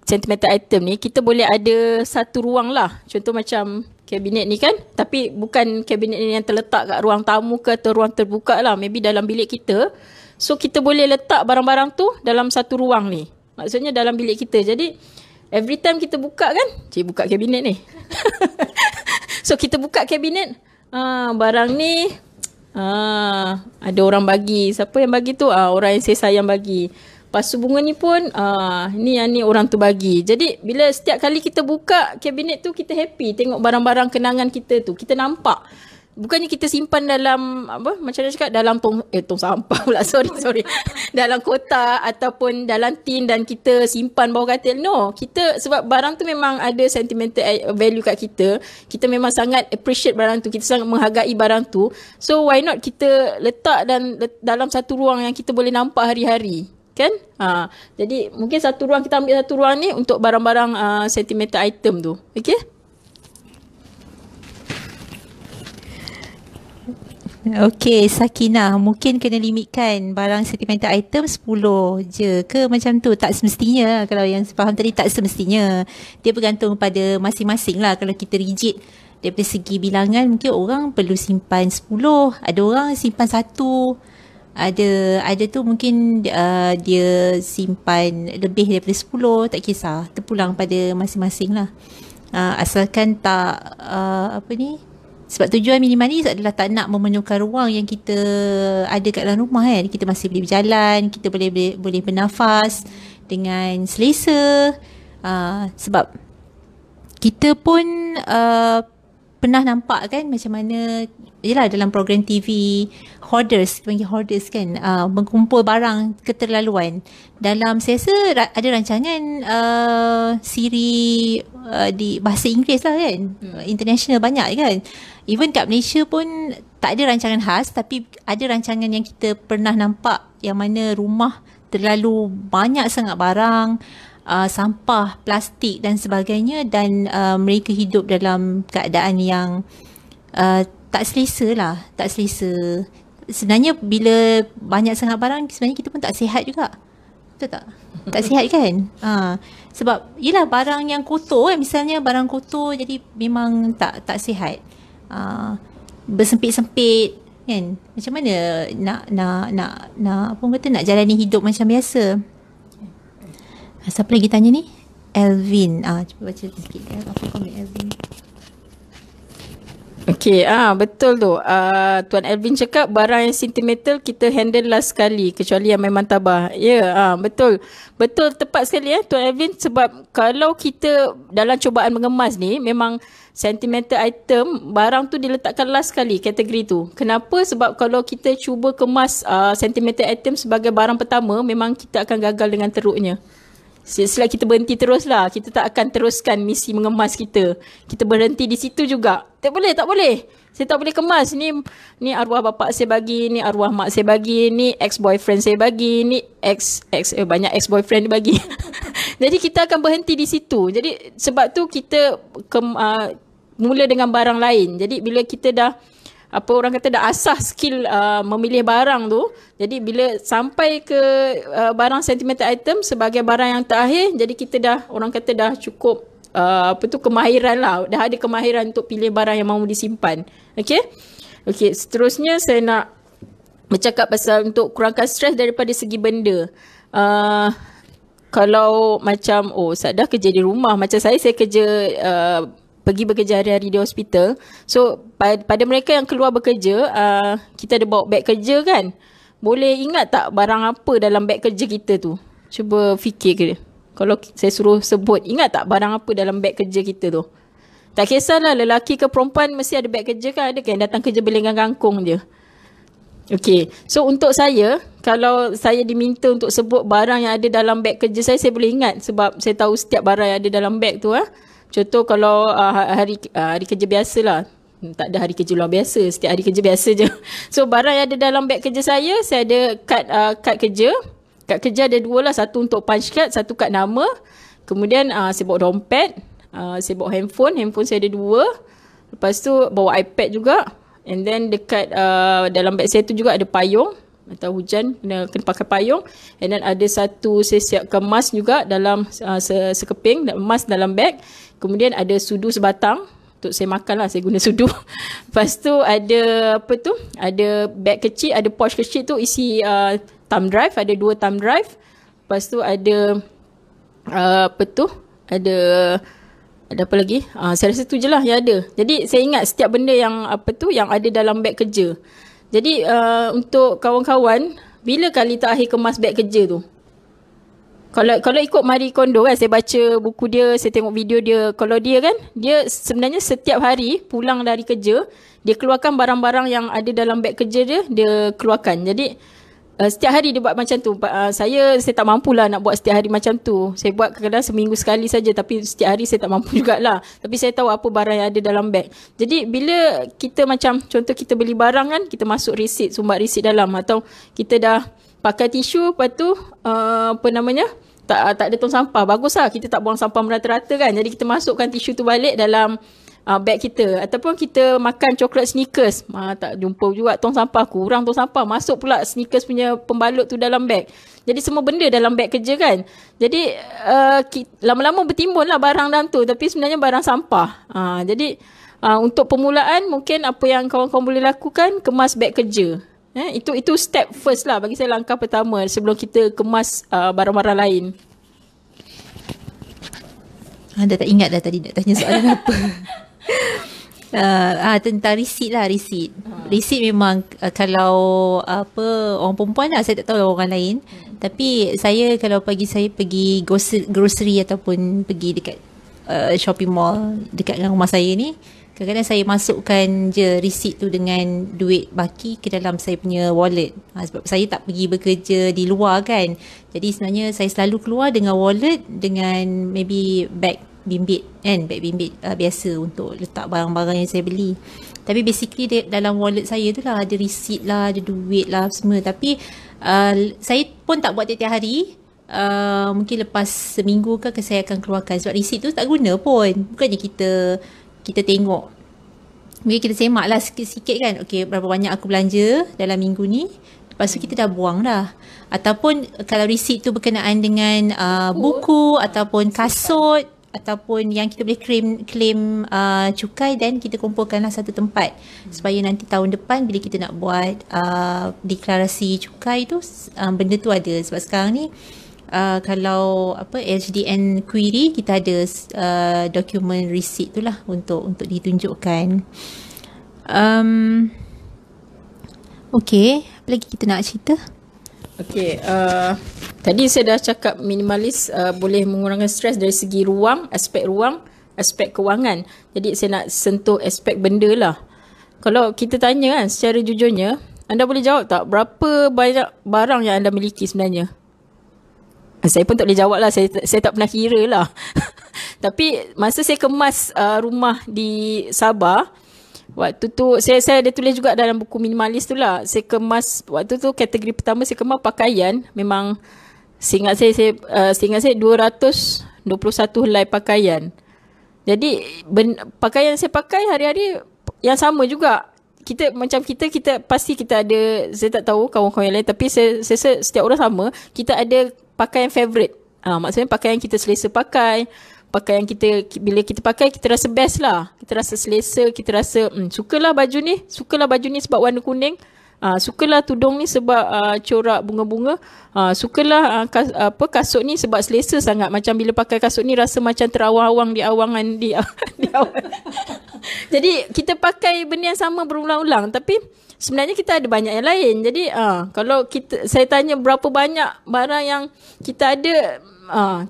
sentimental item ni, kita boleh ada satu ruang lah. Contoh macam kabinet ni kan, tapi bukan kabinet ni yang terletak kat ruang tamu ke atau ruang terbuka lah. Maybe dalam bilik kita. So kita boleh letak barang-barang tu dalam satu ruang ni. Maksudnya dalam bilik kita. Jadi every time kita buka kan, buka kabinet ni. So kita buka kabinet, barang ni ada orang bagi. Siapa yang bagi tu? Orang yang saya sayang bagi. Pasu bunga ni pun ni orang tu bagi. Jadi bila setiap kali kita buka kabinet tu, kita happy tengok barang-barang kenangan kita tu. Kita nampak. Bukannya kita simpan dalam macam mana cakap, dalam tong sampah pula. Sorry. Dalam kotak ataupun dalam tin dan kita simpan bawah katil. No, kita sebab barang tu memang ada sentimental value kat kita. Kita memang sangat appreciate barang tu. Kita sangat menghargai barang tu. So why not kita letak dalam satu ruang yang kita boleh nampak hari-hari. Kan? Jadi mungkin satu ruang, kita ambil satu ruang ni untuk barang-barang sentimental item tu. Okay? Okay, Sakinah, mungkin kena limitkan barang sentimental item 10 je ke macam tu? Tak semestinya. Kalau yang saya faham tadi, tak semestinya. Dia bergantung pada masing-masing lah. Kalau kita rigid daripada segi bilangan, mungkin orang perlu simpan 10. Ada orang simpan 1. Ada tu mungkin dia simpan lebih daripada 10. Tak kisah. Terpulang pada masing-masing lah. Asalkan tak sebab tujuan minimalis adalah tak nak memenuhkan ruang yang kita ada kat dalam rumah kan. Kita masih boleh berjalan, kita boleh bernafas dengan selesa. Sebab kita pun pernah nampak kan macam mana, yelah, dalam program TV hoarders, kita panggil hoarders kan, mengkumpul barang keterlaluan. Dalam saya rasa ada rancangan siri di bahasa Inggeris lah kan, international banyak kan. Even kat Malaysia pun tak ada rancangan khas, tapi ada rancangan yang kita pernah nampak yang mana rumah terlalu banyak sangat barang, sampah, plastik dan sebagainya, dan mereka hidup dalam keadaan yang tak selesa lah, tak selesa. Sebenarnya bila banyak sangat barang, sebenarnya kita pun tak sihat juga. Betul tak? Tak sihat kan? Sebab yelah barang yang kotor kan, misalnya barang kotor jadi memang tak sihat. Bersempit-sempit kan. Macam mana nak apa kata, nak jalani hidup macam biasa. Siapa lagi tanya ni? Elvin. Cuba baca sikit apa komen Elvin. Okey, betul tu. Tuan Elvin cakap barang yang sentimental kita handle last sekali kecuali yang memang tabah. Ya, betul. Betul, tepat sekali Tuan Elvin, sebab kalau kita dalam cubaan mengemas ni memang sentimental item, barang tu diletakkan last sekali kategori tu. Kenapa? Sebab kalau kita cuba kemas sentimental item sebagai barang pertama, memang kita akan gagal dengan teruknya. Setelah kita berhenti terus lah, kita tak akan teruskan misi mengemas kita. Kita berhenti di situ juga. Tak boleh. Saya tak boleh kemas. Ni arwah bapak saya bagi, ni arwah mak saya bagi, ni ex-boyfriend saya bagi, ni banyak ex-boyfriend dia bagi. Jadi kita akan berhenti di situ. Jadi sebab tu kita mula dengan barang lain. Jadi bila kita dah orang kata dah asah skill memilih barang tu, jadi bila sampai ke barang sentimental item sebagai barang yang terakhir, jadi kita dah cukup kemahiran lah, dah ada kemahiran untuk pilih barang yang mahu disimpan. Okey, seterusnya saya nak bercakap pasal untuk kurangkan stres daripada segi benda. Kalau macam dah kerja di rumah, macam saya kerja pergi bekerja hari-hari di hospital. So pada mereka yang keluar bekerja, kita ada bawa beg kerja kan. Boleh ingat tak barang apa dalam beg kerja kita tu? Cuba fikir ke. Kalau saya suruh sebut, ingat tak barang apa dalam beg kerja kita tu? Tak kisahlah lelaki ke perempuan, mesti ada beg kerja kan. Ada kan datang kerja berlenggang kangkung je. Okay, so untuk saya, kalau saya diminta untuk sebut barang yang ada dalam beg kerja saya boleh ingat sebab saya tahu setiap barang yang ada dalam beg tu. Contoh kalau hari kerja biasa lah. Tak ada hari kerja luar biasa. Setiap hari kerja biasa je. So barang yang ada dalam beg kerja saya ada kad kerja. Kad kerja ada 2 lah. Satu untuk punch card, satu kad nama. Kemudian saya bawa dompet. Saya bawa handphone. Handphone saya ada 2. Lepas tu bawa iPad juga. And then dekat dalam beg saya tu juga ada payung. Atau hujan kena pakai payung. And then ada satu saya siapkan mask juga dalam sekeping, mask dalam beg. Kemudian ada sudu sebatang untuk saya makan lah, saya guna sudu. Lepas tu ada ada beg kecil, ada pouch kecil tu isi thumb drive, ada 2 thumb drive. Lepas tu ada ada apa lagi? Saya rasa tu je lah yang ada. Jadi saya ingat setiap benda yang yang ada dalam beg kerja. Jadi untuk kawan-kawan, bila kali terakhir kemas beg kerja tu? Kalau ikut Marie Kondo kan, saya baca buku dia, saya tengok video dia. Kalau dia kan, dia sebenarnya setiap hari pulang dari kerja, dia keluarkan barang-barang yang ada dalam beg kerja dia keluarkan. Jadi setiap hari dia buat macam tu. Saya tak mampulah nak buat setiap hari macam tu. Saya buat kadang-kadang seminggu sekali saja, tapi setiap hari saya tak mampu jugalah. Tapi saya tahu apa barang yang ada dalam beg. Jadi bila kita macam, contoh kita beli barang kan, kita masuk resit, sumbat resit dalam, atau kita dah pakai tisu, lepas tu tak ada tong sampah. Baguslah kita tak buang sampah merata-rata kan. Jadi kita masukkan tisu tu balik dalam beg kita. Ataupun kita makan coklat Snickers, tak jumpa juga tong sampah, kurang tong sampah, masuk pula Snickers punya pembalut tu dalam beg. Jadi semua benda dalam beg kerja kan. Jadi lama-lama bertimbun lah barang dalam tu, tapi sebenarnya barang sampah. Jadi untuk permulaan mungkin apa yang kawan-kawan boleh lakukan, kemas beg kerja. Itu step first lah bagi saya, langkah pertama sebelum kita kemas barang-barang lain. Dah tak ingat dah tadi nak tanya soalan apa. Tentang resit lah, resit. Resit memang kalau orang perempuan lah, saya tak tahu orang lain. Tapi saya kalau saya pergi grocery ataupun pergi dekat shopping mall dekat dengan rumah saya ni, kadang-kadang saya masukkan je resit tu dengan duit baki ke dalam saya punya wallet. Sebab saya tak pergi bekerja di luar kan. Jadi sebenarnya saya selalu keluar dengan wallet, dengan maybe bag bimbit kan, bag bimbit biasa untuk letak barang-barang yang saya beli. Tapi basically dalam wallet saya tu lah ada resit lah, ada duit lah semua. Tapi saya pun tak buat tiap-tiap hari. Mungkin lepas seminggu ke saya akan keluarkan. Sebab resit tu tak guna pun. Bukannya kita tengok, mungkin kita semak lah sikit-sikit kan. Okay, berapa banyak aku belanja dalam minggu ni. Lepas lepas tu kita dah buang dah. Ataupun kalau receipt tu berkenaan dengan buku ataupun kasut ataupun yang kita boleh claim cukai, dan kita kumpulkanlah satu tempat supaya nanti tahun depan bila kita nak buat deklarasi cukai tu, benda tu ada. Sebab sekarang ni kalau HDN query, kita ada dokumen receipt tu lah untuk ditunjukkan. Okay, apa lagi kita nak cerita? Okay, tadi saya dah cakap minimalis boleh mengurangkan stres dari segi ruang, aspek kewangan. Jadi saya nak sentuh aspek benda lah. Kalau kita tanya kan secara jujurnya, anda boleh jawab tak berapa banyak barang yang anda miliki sebenarnya? Saya pun tak boleh jawab lah, saya tak pernah kira lah. Tapi masa saya kemas rumah di Sabah, waktu tu saya ada tulis juga dalam buku minimalis tu lah. Saya kemas waktu tu, kategori pertama saya kemas pakaian. Memang seingat saya 221 helai pakaian. Jadi pakaian saya pakai hari-hari yang sama juga. Kita pasti kita ada, saya tak tahu kawan-kawan yang lain, tapi saya setiap orang sama, kita ada pakaian favourite. Maksudnya pakaian kita selesa pakai. Pakaian kita, bila kita pakai, kita rasa best lah. Kita rasa selesa, kita rasa sukalah baju ni sebab warna kuning. Sukalah tudung ni sebab corak bunga-bunga. Sukalah kasut ni sebab selesa sangat. Macam bila pakai kasut ni rasa macam terawang-awang di awangan di awan. Jadi kita pakai benda yang sama berulang-ulang, tapi sebenarnya kita ada banyak yang lain. Jadi kalau saya tanya berapa banyak barang yang kita ada,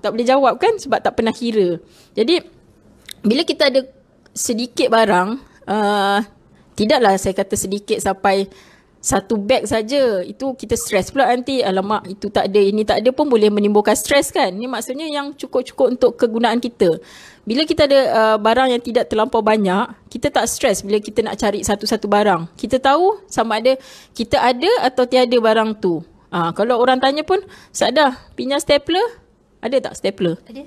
tak boleh jawab kan, sebab tak pernah kira. Jadi bila kita ada sedikit barang, tidaklah saya kata sedikit sampai satu beg saja, itu kita stres pula nanti. Alamak, itu tak ada, ini tak ada pun boleh menimbulkan stres kan. Ni maksudnya yang cukup-cukup untuk kegunaan kita. Bila kita ada barang yang tidak terlampau banyak, kita tak stres bila kita nak cari satu-satu barang. Kita tahu sama ada kita ada atau tiada barang tu. Kalau orang tanya pun, Saadah, pinjam stapler? Ada tak stapler? Ada.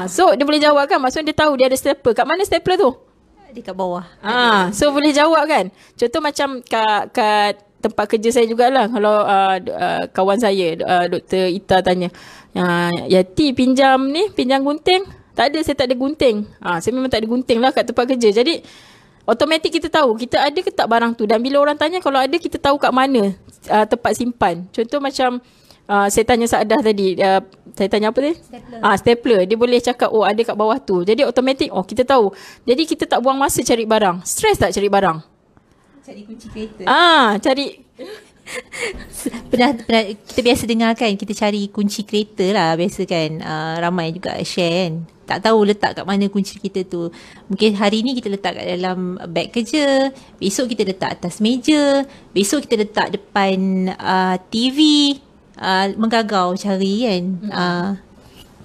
So dia boleh jawab kan, maksudnya dia tahu dia ada stapler. Kat mana stapler tu? Dekat bawah. So boleh jawab kan. Contoh macam kat tempat kerja saya jugalah. Kalau kawan saya, Dr. Ita tanya, Yati pinjam gunting? Tak ada, saya tak ada gunting. Saya memang tak ada gunting lah kat tempat kerja. Jadi automatik kita tahu kita ada ke tak barang tu. Dan bila orang tanya, kalau ada, kita tahu kat mana tempat simpan. Contoh macam saya tanya Saadah tadi, saya tanya apa tadi? Stapler. Dia boleh cakap, oh ada kat bawah tu. Jadi automatik, oh kita tahu. Jadi kita tak buang masa cari barang. Stres tak cari barang? Cari kunci kereta. Cari. Pernah kita biasa dengar kan, kita cari kunci kereta lah biasa kan. Ramai juga share kan. Tak tahu letak kat mana kunci kereta tu. Mungkin hari ni kita letak kat dalam beg kerja, besok kita letak atas meja, besok kita letak depan TV. Menggagau cari kan.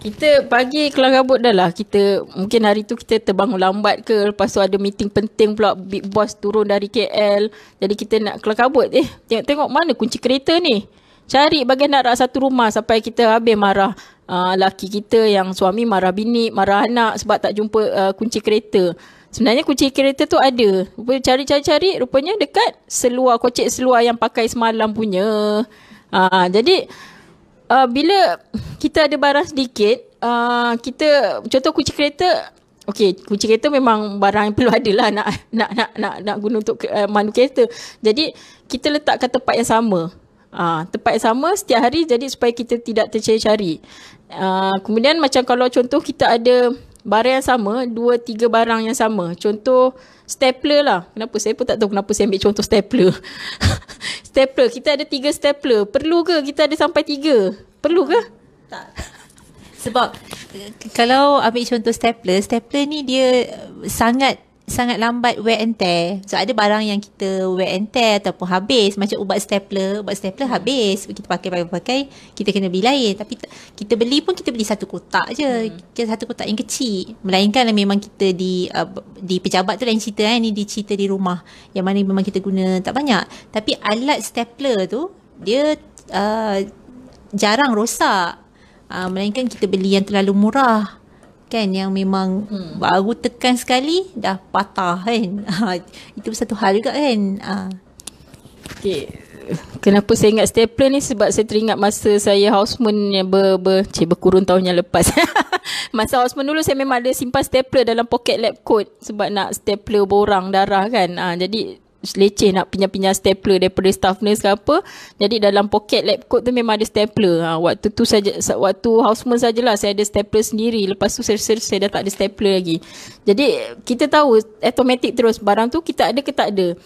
Kita pagi kelam kabut dah lah. Kita mungkin hari tu kita terbangun lambat ke, lepas tu ada meeting penting pula, big boss turun dari KL. Jadi kita nak kelam kabut, tengok mana kunci kereta ni. Cari bagian nak rak satu rumah sampai kita habis marah laki kita, yang suami marah bini, marah anak sebab tak jumpa kunci kereta. Sebenarnya kunci kereta tu ada. Cari-cari rupanya dekat seluar, kocek seluar yang pakai semalam punya. Jadi bila kita ada barang sedikit, kita contoh kunci kereta. Okey, kunci kereta memang barang yang perlu ada lah nak guna untuk mandu kereta. Jadi kita letak kat tempat yang sama. Tempat yang sama setiap hari, jadi supaya kita tidak tercari-cari. Kemudian macam kalau contoh kita ada barang yang sama, 2-3 barang yang sama. Contoh stapler lah. Kenapa? Saya pun tak tahu kenapa saya ambil contoh stapler. Stapler. Kita ada 3 stapler. Perlu ke kita ada sampai 3? Perlu ke? Tak. Sebab kalau ambil contoh stapler ni dia sangat lambat wear and tear. So ada barang yang kita wear and tear ataupun habis, macam ubat stapler habis, kita pakai, kita kena beli lain. Tapi kita beli satu kotak je, satu kotak yang kecil. Melainkan memang kita di pejabat tu lain cerita kan, ni cerita di rumah yang mana memang kita guna tak banyak. Tapi alat stapler tu dia jarang rosak. Melainkan kita beli yang terlalu murah kan, yang memang baru tekan sekali dah patah kan. Itu satu hal juga kan. Okay. kenapa saya ingat stapler ni, sebab saya teringat masa saya houseman yang berkurun tahun yang lepas. Masa houseman dulu saya memang ada simpan stapler dalam poket lab coat sebab nak stapler borang darah kan. Jadi leceh nak pinjam-pinjam stapler daripada staff nurse ke apa. Jadi dalam poket lab coat tu memang ada stapler. Waktu tu saja, waktu houseman sajalah saya ada stapler sendiri. Lepas tu saya dah tak ada stapler lagi. Jadi kita tahu automatic terus barang tu kita ada ke tak ada.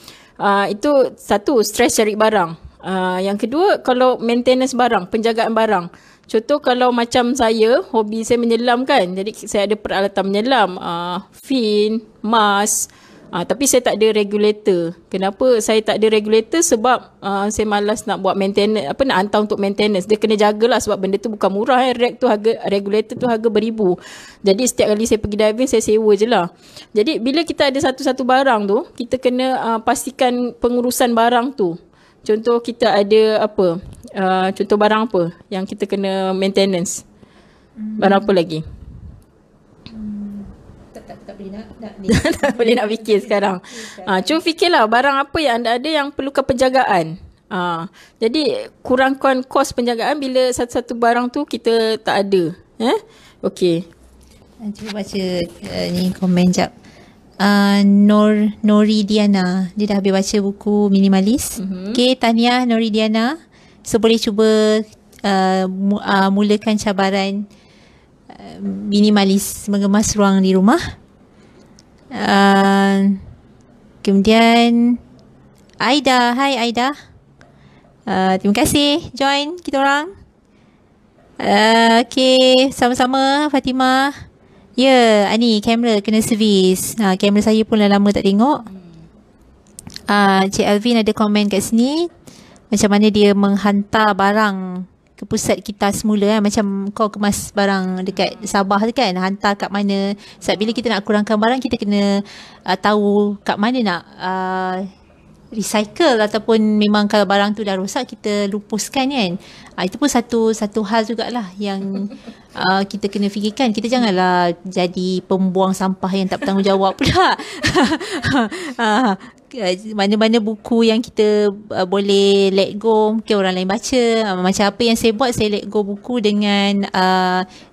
Itu satu, stres cari barang. Yang kedua, kalau maintenance barang, penjagaan barang. Contoh kalau macam saya, hobi saya menyelam kan. Jadi saya ada peralatan menyelam, fin, mask. Tapi saya tak ada regulator. Kenapa saya tak ada regulator? Sebab saya malas nak buat maintenance, nak hantar untuk maintenance. Dia kena jagalah sebab benda tu bukan murah. Regulator tu harga beribu. Jadi setiap kali saya pergi diving, saya sewa je lah. Jadi bila kita ada satu-satu barang tu, kita kena pastikan pengurusan barang tu. Contoh kita ada apa? Contoh barang apa yang kita kena maintenance? Barang apa lagi? Tak boleh nak fikir sekarang. Cuba fikirlah barang apa yang anda ada yang perlukan penjagaan. Jadi kurangkan kos penjagaan bila satu-satu barang tu kita tak ada. Okey. Cuba baca ni komen jap. Nori Diana, dia dah habis baca buku Minimalis. Okay, tahniah Nori Diana. So boleh cuba mulakan cabaran minimalis, mengemas ruang di rumah. Kemudian Aida, hai Aida. Terima kasih join kita orang. Okay, sama-sama Fatimah. Ya, ni kamera kena servis. Kamera saya pun dah lama tak tengok. Cik Alvin ada komen kat sini. Macam mana dia menghantar barang ke pusat kita semula kan. Macam kau kemas barang dekat Sabah tu kan, hantar kat mana. Sebab bila kita nak kurangkan barang, kita kena tahu kat mana nak recycle, ataupun memang kalau barang tu dah rosak kita lupuskan kan. Itu pun satu hal jugalah yang kita kena fikirkan. Kita janganlah jadi pembuang sampah yang tak bertanggungjawab pula. Mana-mana buku yang kita boleh let go, mungkin orang lain baca. Macam apa yang saya buat, saya let go buku dengan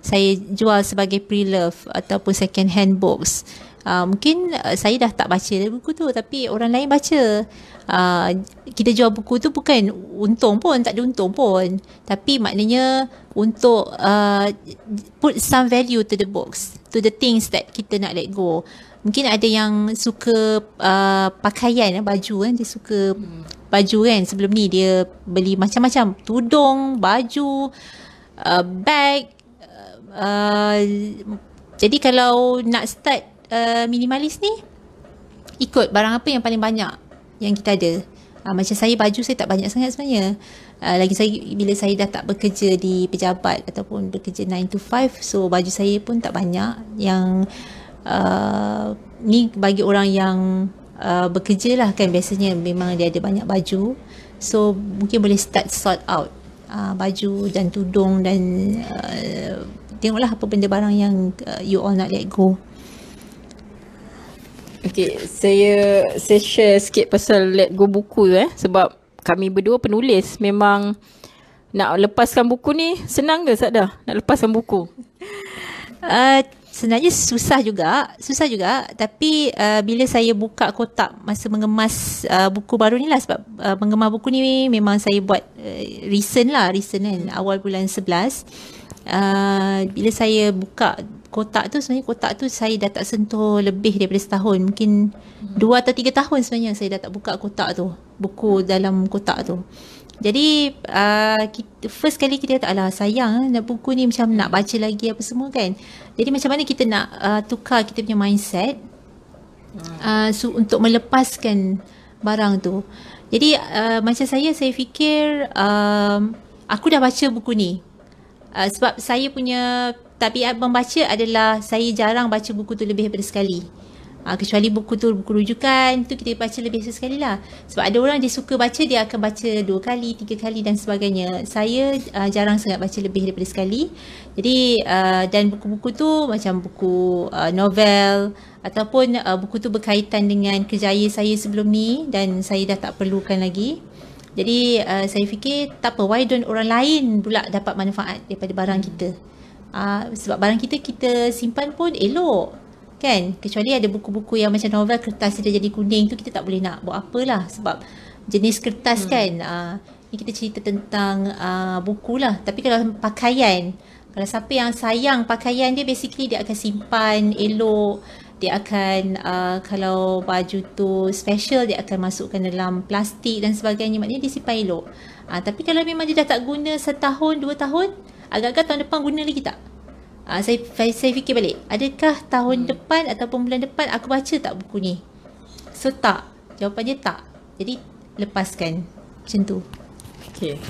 saya jual sebagai pre-love ataupun second hand books. Mungkin saya dah tak baca buku tu, tapi orang lain baca. Kita jual buku tu bukan untung pun, tak ada untung pun, tapi maknanya untuk put some value to the books, to the things that kita nak let go. Mungkin ada yang suka pakaian, baju kan. Dia suka baju kan. Sebelum ni dia beli macam-macam. Tudung, baju, bag. Jadi kalau nak start minimalis ni, ikut barang apa yang paling banyak yang kita ada. Macam saya, baju saya tak banyak sangat sebenarnya. Lagi bila saya dah tak bekerja di pejabat ataupun bekerja 9 to 5, so baju saya pun tak banyak. Yang ni bagi orang yang bekerja lah kan, biasanya memang dia ada banyak baju. So mungkin boleh start sort out baju dan tudung dan tengoklah apa benda barang yang you all nak let go. Okay, saya share sikit pasal let go buku tu sebab kami berdua penulis. Memang nak lepaskan buku ni senang ke Sada? Nak lepaskan buku? Sebenarnya susah juga, tapi bila saya buka kotak masa mengemas buku baru ni lah, sebab mengemas buku ni memang saya buat recent kan, awal bulan 11. Bila saya buka kotak tu, sebenarnya kotak tu saya dah tak sentuh lebih daripada setahun. Mungkin 2 atau 3 tahun sebenarnya saya dah tak buka kotak tu, buku dalam kotak tu. Jadi first kali kita kata, alah sayang nak buku ni, macam nak baca lagi apa semua kan. Jadi macam mana kita nak tukar kita punya mindset untuk melepaskan barang tu. Jadi macam saya fikir aku dah baca buku ni. Sebab saya punya tabiat membaca adalah saya jarang baca buku tu lebih daripada sekali. Kecuali buku tu buku rujukan, tu kita baca lebih sekali lah. Sebab ada orang dia suka baca, dia akan baca 2 kali, 3 kali dan sebagainya. Saya jarang sangat baca lebih daripada sekali. Jadi dan buku-buku tu macam buku novel ataupun buku tu berkaitan dengan kerjaya saya sebelum ni dan saya dah tak perlukan lagi. Jadi saya fikir tak apa, why don't orang lain pula dapat manfaat daripada barang kita. Sebab barang kita simpan pun elok kan, kecuali ada buku-buku yang macam novel kertas dia jadi kuning tu, kita tak boleh nak buat apalah sebab jenis kertas kan. Ni kita cerita tentang buku lah. Tapi kalau pakaian, kalau siapa yang sayang pakaian dia, basically dia akan simpan elok. Dia akan kalau baju tu special, dia akan masukkan dalam plastik dan sebagainya, maknanya dia simpan elok. Tapi kalau memang dia dah tak guna setahun 2 tahun, agak-agak tahun depan guna lagi tak? Saya fikir balik, adakah tahun depan ataupun bulan depan aku baca tak buku ni? So tak, jawapannya tak. Jadi lepaskan, macam tu. Okay.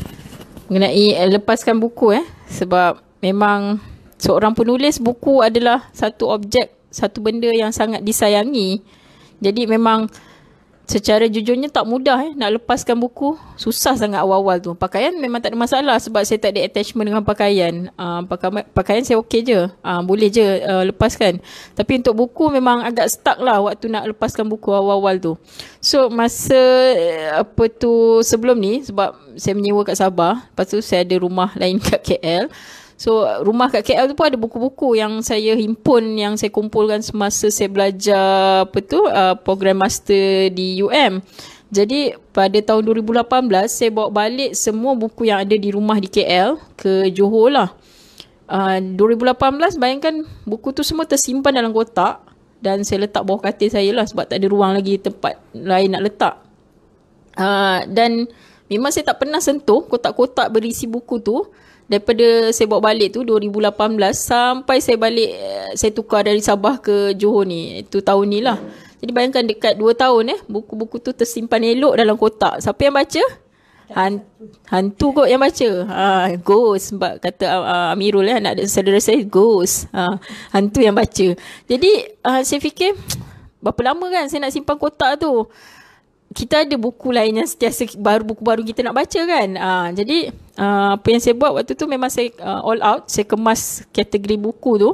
Mengenai lepaskan buku sebab memang seorang penulis, buku adalah satu objek, satu benda yang sangat disayangi. Jadi memang secara jujurnya tak mudah nak lepaskan buku. Susah sangat awal-awal tu. Pakaian memang tak ada masalah sebab saya tak ada attachment dengan pakaian. Pakaian saya okey je. Boleh je lepaskan. Tapi untuk buku memang agak stuck lah waktu nak lepaskan buku awal-awal tu. So masa sebelum ni, sebab saya menyewa kat Sabah, lepas tu saya ada rumah lain kat KL. So rumah kat KL tu pun ada buku-buku yang saya himpun, yang saya kumpulkan semasa saya belajar program master di UM. Jadi pada tahun 2018 saya bawa balik semua buku yang ada di rumah di KL ke Johor lah. 2018 bayangkan buku tu semua tersimpan dalam kotak dan saya letak bawah katil saya lah sebab tak ada ruang lagi tempat lain nak letak. Dan memang saya tak pernah sentuh kotak-kotak berisi buku tu. Daripada saya bawa balik tu 2018 sampai saya balik, saya tukar dari Sabah ke Johor ni, itu tahun ni lah. Jadi bayangkan dekat 2 tahun buku-buku tu tersimpan elok dalam kotak. Siapa yang baca? Hantu kot yang baca. Ghost, sebab kata Amirul anak saudara saya, ghost. Hantu yang baca. Jadi saya fikir berapa lama kan saya nak simpan kotak tu. Kita ada buku lain yang sentiasa buku baru kita nak baca kan. Jadi apa yang saya buat waktu tu memang saya all out. Saya kemas kategori buku tu.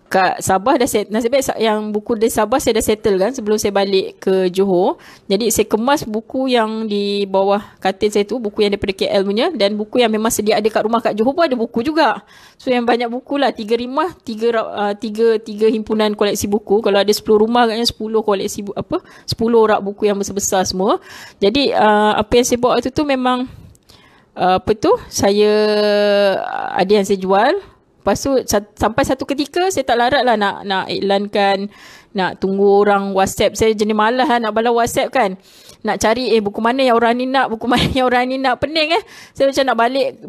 Kat Sabah dah nasib baik yang buku dari Sabah saya dah settle kan sebelum saya balik ke Johor. Jadi saya kemas buku yang di bawah katil saya tu, buku yang daripada KL punya, dan buku yang memang sedia ada kat rumah kat Johor pun ada buku juga. So yang banyak buku lah, 3 rumah, 3 himpunan koleksi buku. Kalau ada 10 rumah agaknya 10 koleksi 10 rak buku yang besar-besar semua. Jadi apa yang saya buat waktu tu memang saya ada yang saya jual. Lepas tu sampai satu ketika saya tak larat lah nak iklankan, nak tunggu orang WhatsApp. Saya jenis malas lah nak balas WhatsApp kan. Nak cari buku mana yang orang ni nak, buku mana yang orang ni nak. Pening Saya macam nak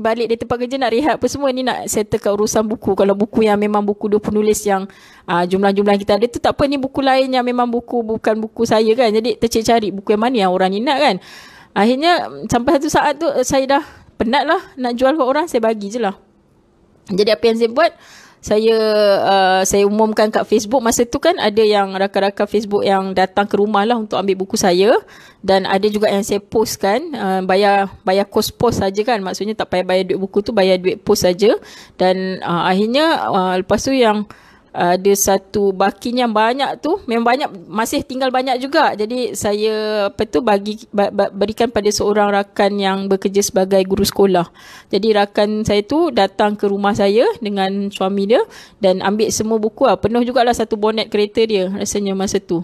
balik dari tempat kerja, nak rehat apa semua, ni nak settlekan urusan buku. Kalau buku yang memang buku 2 penulis yang jumlah-jumlah kita ada tu tak apa, ni buku lain yang memang bukan buku saya kan. Jadi tercari buku yang mana yang orang ni nak kan. Akhirnya sampai satu saat tu saya dah penat lah nak jual ke orang, saya bagi je lah. Jadi apa yang saya buat, saya umumkan kat Facebook. Masa tu kan ada yang rakan-rakan Facebook yang datang ke rumah lah untuk ambil buku saya. Dan ada juga yang saya post kan, bayar kos post saja kan. Maksudnya tak payah bayar duit buku tu, bayar duit post saja. Dan akhirnya lepas tu yang ada satu bakin yang banyak tu, memang banyak, masih tinggal banyak juga. Jadi saya berikan pada seorang rakan yang bekerja sebagai guru sekolah. Jadi rakan saya tu datang ke rumah saya dengan suami dia dan ambil semua buku penuh jugalah satu bonet kereta dia rasanya masa tu.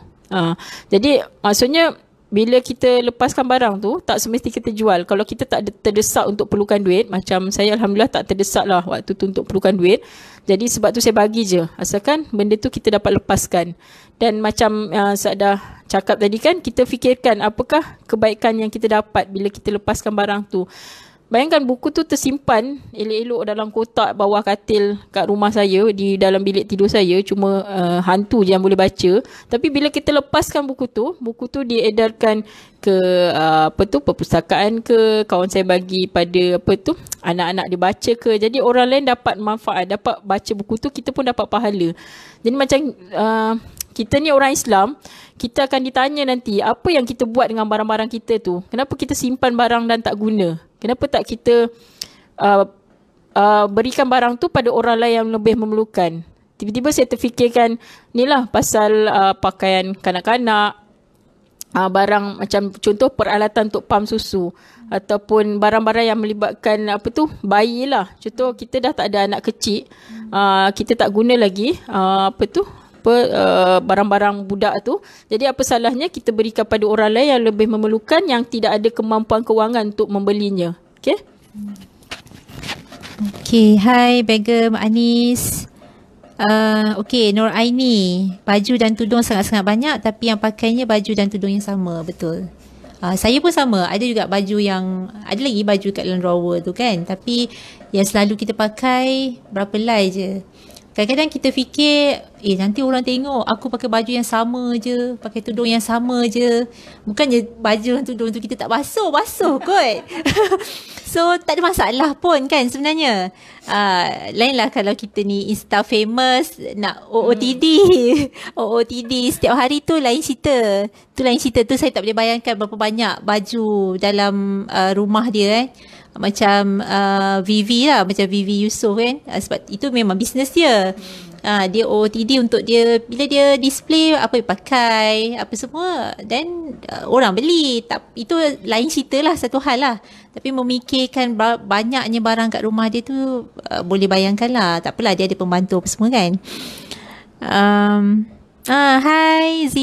Jadi maksudnya bila kita lepaskan barang tu, tak semesti kita jual. Kalau kita tak terdesak untuk perlukan duit, macam saya Alhamdulillah tak terdesak lah waktu tu untuk perlukan duit. Jadi sebab tu saya bagi je. Asalkan benda tu kita dapat lepaskan. Dan macam saya dah cakap tadi kan, kita fikirkan apakah kebaikan yang kita dapat bila kita lepaskan barang tu. Bayangkan buku tu tersimpan elok-elok dalam kotak bawah katil kat rumah saya, di dalam bilik tidur saya. Cuma hantu je yang boleh baca. Tapi bila kita lepaskan buku tu diedarkan ke perpustakaan ke, kawan saya bagi pada anak-anak dia baca ke. Jadi orang lain dapat manfaat, dapat baca buku tu, kita pun dapat pahala. Jadi macam kita ni orang Islam, kita akan ditanya nanti apa yang kita buat dengan barang-barang kita tu. Kenapa kita simpan barang dan tak guna? Kenapa tak kita berikan barang tu pada orang lain yang lebih memerlukan? Tiba-tiba saya terfikirkan, ni lah pasal pakaian kanak-kanak, barang macam contoh peralatan untuk pam susu ataupun barang-barang yang melibatkan bayi lah. Contoh kita dah tak ada anak kecil, kita tak guna lagi barang-barang budak tu. Jadi apa salahnya kita beri kepada orang lain yang lebih memerlukan, yang tidak ada kemampuan kewangan untuk membelinya. Okey. Okay, hai Begum Anis. Okay, Nur Aini, baju dan tudung sangat-sangat banyak tapi yang pakainya baju dan tudung yang sama, betul. Saya pun sama, ada juga baju yang, ada lagi baju kat dalam drawer tu kan, tapi yang selalu kita pakai berapa helai je. Kadang-kadang kita fikir, nanti orang tengok aku pakai baju yang sama je, pakai tudung yang sama je. Bukannya baju dan tudung tu kita tak basuh kot. So tak ada masalah pun kan sebenarnya. Lainlah kalau kita ni Insta famous, nak OOTD. OOTD setiap hari tu lain cerita. Tu lain cerita tu, saya tak boleh bayangkan berapa banyak baju dalam rumah dia macam Vivi lah, macam Vivi Yusof kan, sebab itu memang bisnes dia. Dia OOTD untuk dia, bila dia display apa yang pakai, apa semua, dan orang beli. Itu lain cerita lah, satu hal lah. Tapi memikirkan banyaknya barang kat rumah dia tu, boleh bayangkan lah. Tak apalah, dia ada pembantu apa semua kan. Hai Z.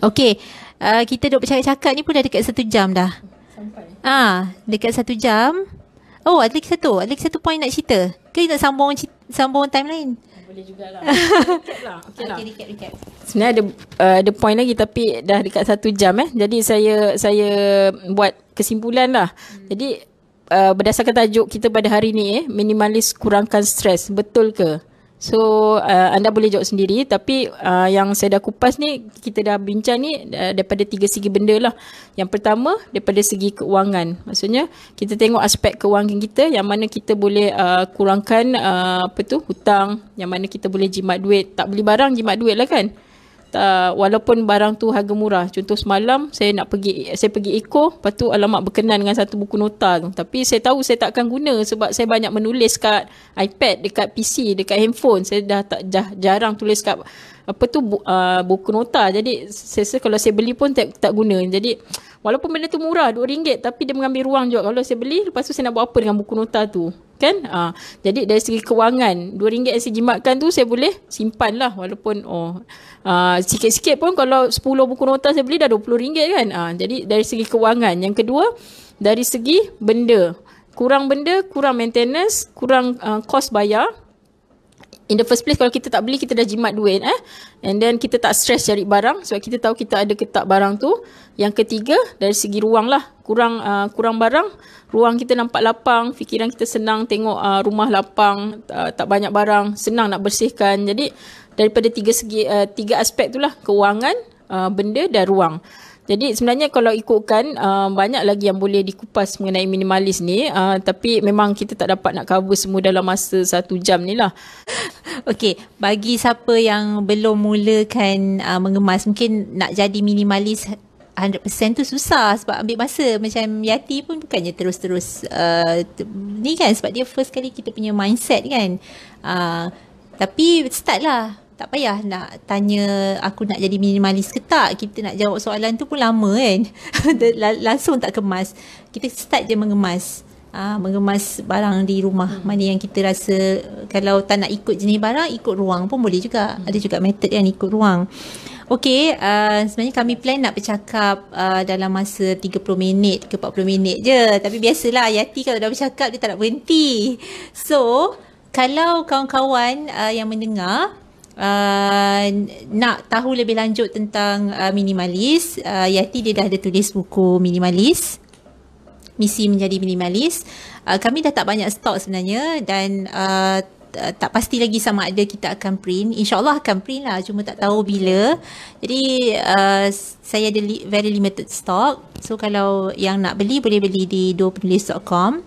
Okay, kita duk bercakap-cakap ni pun dah dekat 1 jam dah. Dekat 1 jam. Oh, ada lagi satu point nak cerita. Ke nak sambung time lain? Boleh jugalah. Recap. Sebenarnya ada point lagi tapi dah dekat 1 jam Jadi saya buat kesimpulan lah. Jadi berdasarkan tajuk kita pada hari ni, minimalis kurangkan stres. Betul ke? So anda boleh jawab sendiri, tapi yang saya dah kupas ni, kita dah bincang ni daripada 3 segi benda lah. Yang pertama daripada segi keuangan, maksudnya kita tengok aspek keuangan kita, yang mana kita boleh kurangkan hutang, yang mana kita boleh jimat duit. Tak beli barang, jimat duit lah kan. Walaupun barang tu harga murah. Contoh semalam saya pergi Eco, lepas tu alamak berkenan dengan satu buku nota tu, tapi saya tahu saya tak akan guna sebab saya banyak menulis kat iPad, dekat PC, dekat handphone. Saya dah jarang tulis kat buku nota. Jadi saya kalau saya beli pun tak guna. Jadi walaupun benda tu murah RM2, tapi dia mengambil ruang juga. Kalau saya beli, lepas tu saya nak buat apa dengan buku nota tu kan? Jadi dari segi kewangan, RM2 yang saya jimatkan tu saya boleh simpan lah. Walaupun sikit-sikit pun, kalau 10 buku nota saya beli dah RM20 kan. Jadi dari segi kewangan. Yang kedua, dari segi benda, kurang maintenance, kurang kos bayar. In the first place, kalau kita tak beli, kita dah jimat duit and then kita tak stress cari barang sebab kita tahu kita ada ketak barang tu. Yang ketiga, dari segi ruang lah, kurang barang, ruang kita nampak lapang, fikiran kita senang tengok rumah lapang, tak banyak barang, senang nak bersihkan. Jadi daripada 3 aspek tu lah, keuangan, benda dan ruang. Jadi sebenarnya kalau ikutkan, banyak lagi yang boleh dikupas mengenai minimalis ni, tapi memang kita tak dapat nak cover semua dalam masa 1 jam ni lah. Okay, bagi siapa yang belum mulakan mengemas, mungkin nak jadi minimalis 100% tu susah sebab ambil masa. Macam Yati pun bukannya terus-terus ni kan, sebab dia first kali kita punya mindset kan. Tapi start lah. Tak payah nak tanya aku nak jadi minimalis ke tak. Kita nak jawab soalan tu pun lama kan. Langsung tak kemas. Kita start je mengemas. Mengemas barang di rumah. Mana yang kita rasa kalau tak nak ikut jenis barang, ikut ruang pun boleh juga. Ada juga method yang ikut ruang. Okay, sebenarnya kami plan nak bercakap dalam masa 30 minit ke 40 minit je. Tapi biasalah Yati kalau dah bercakap dia tak nak berhenti. So, kalau kawan-kawan yang mendengar nak tahu lebih lanjut tentang minimalis, Yati dia dah ada tulis buku minimalis, Misi Menjadi Minimalis. Kami dah tak banyak stok sebenarnya dan tak pasti lagi sama ada kita akan print. InsyaAllah akan print lah, cuma tak tahu bila. Jadi saya ada very limited stock. So kalau yang nak beli boleh beli di duopenulis.com.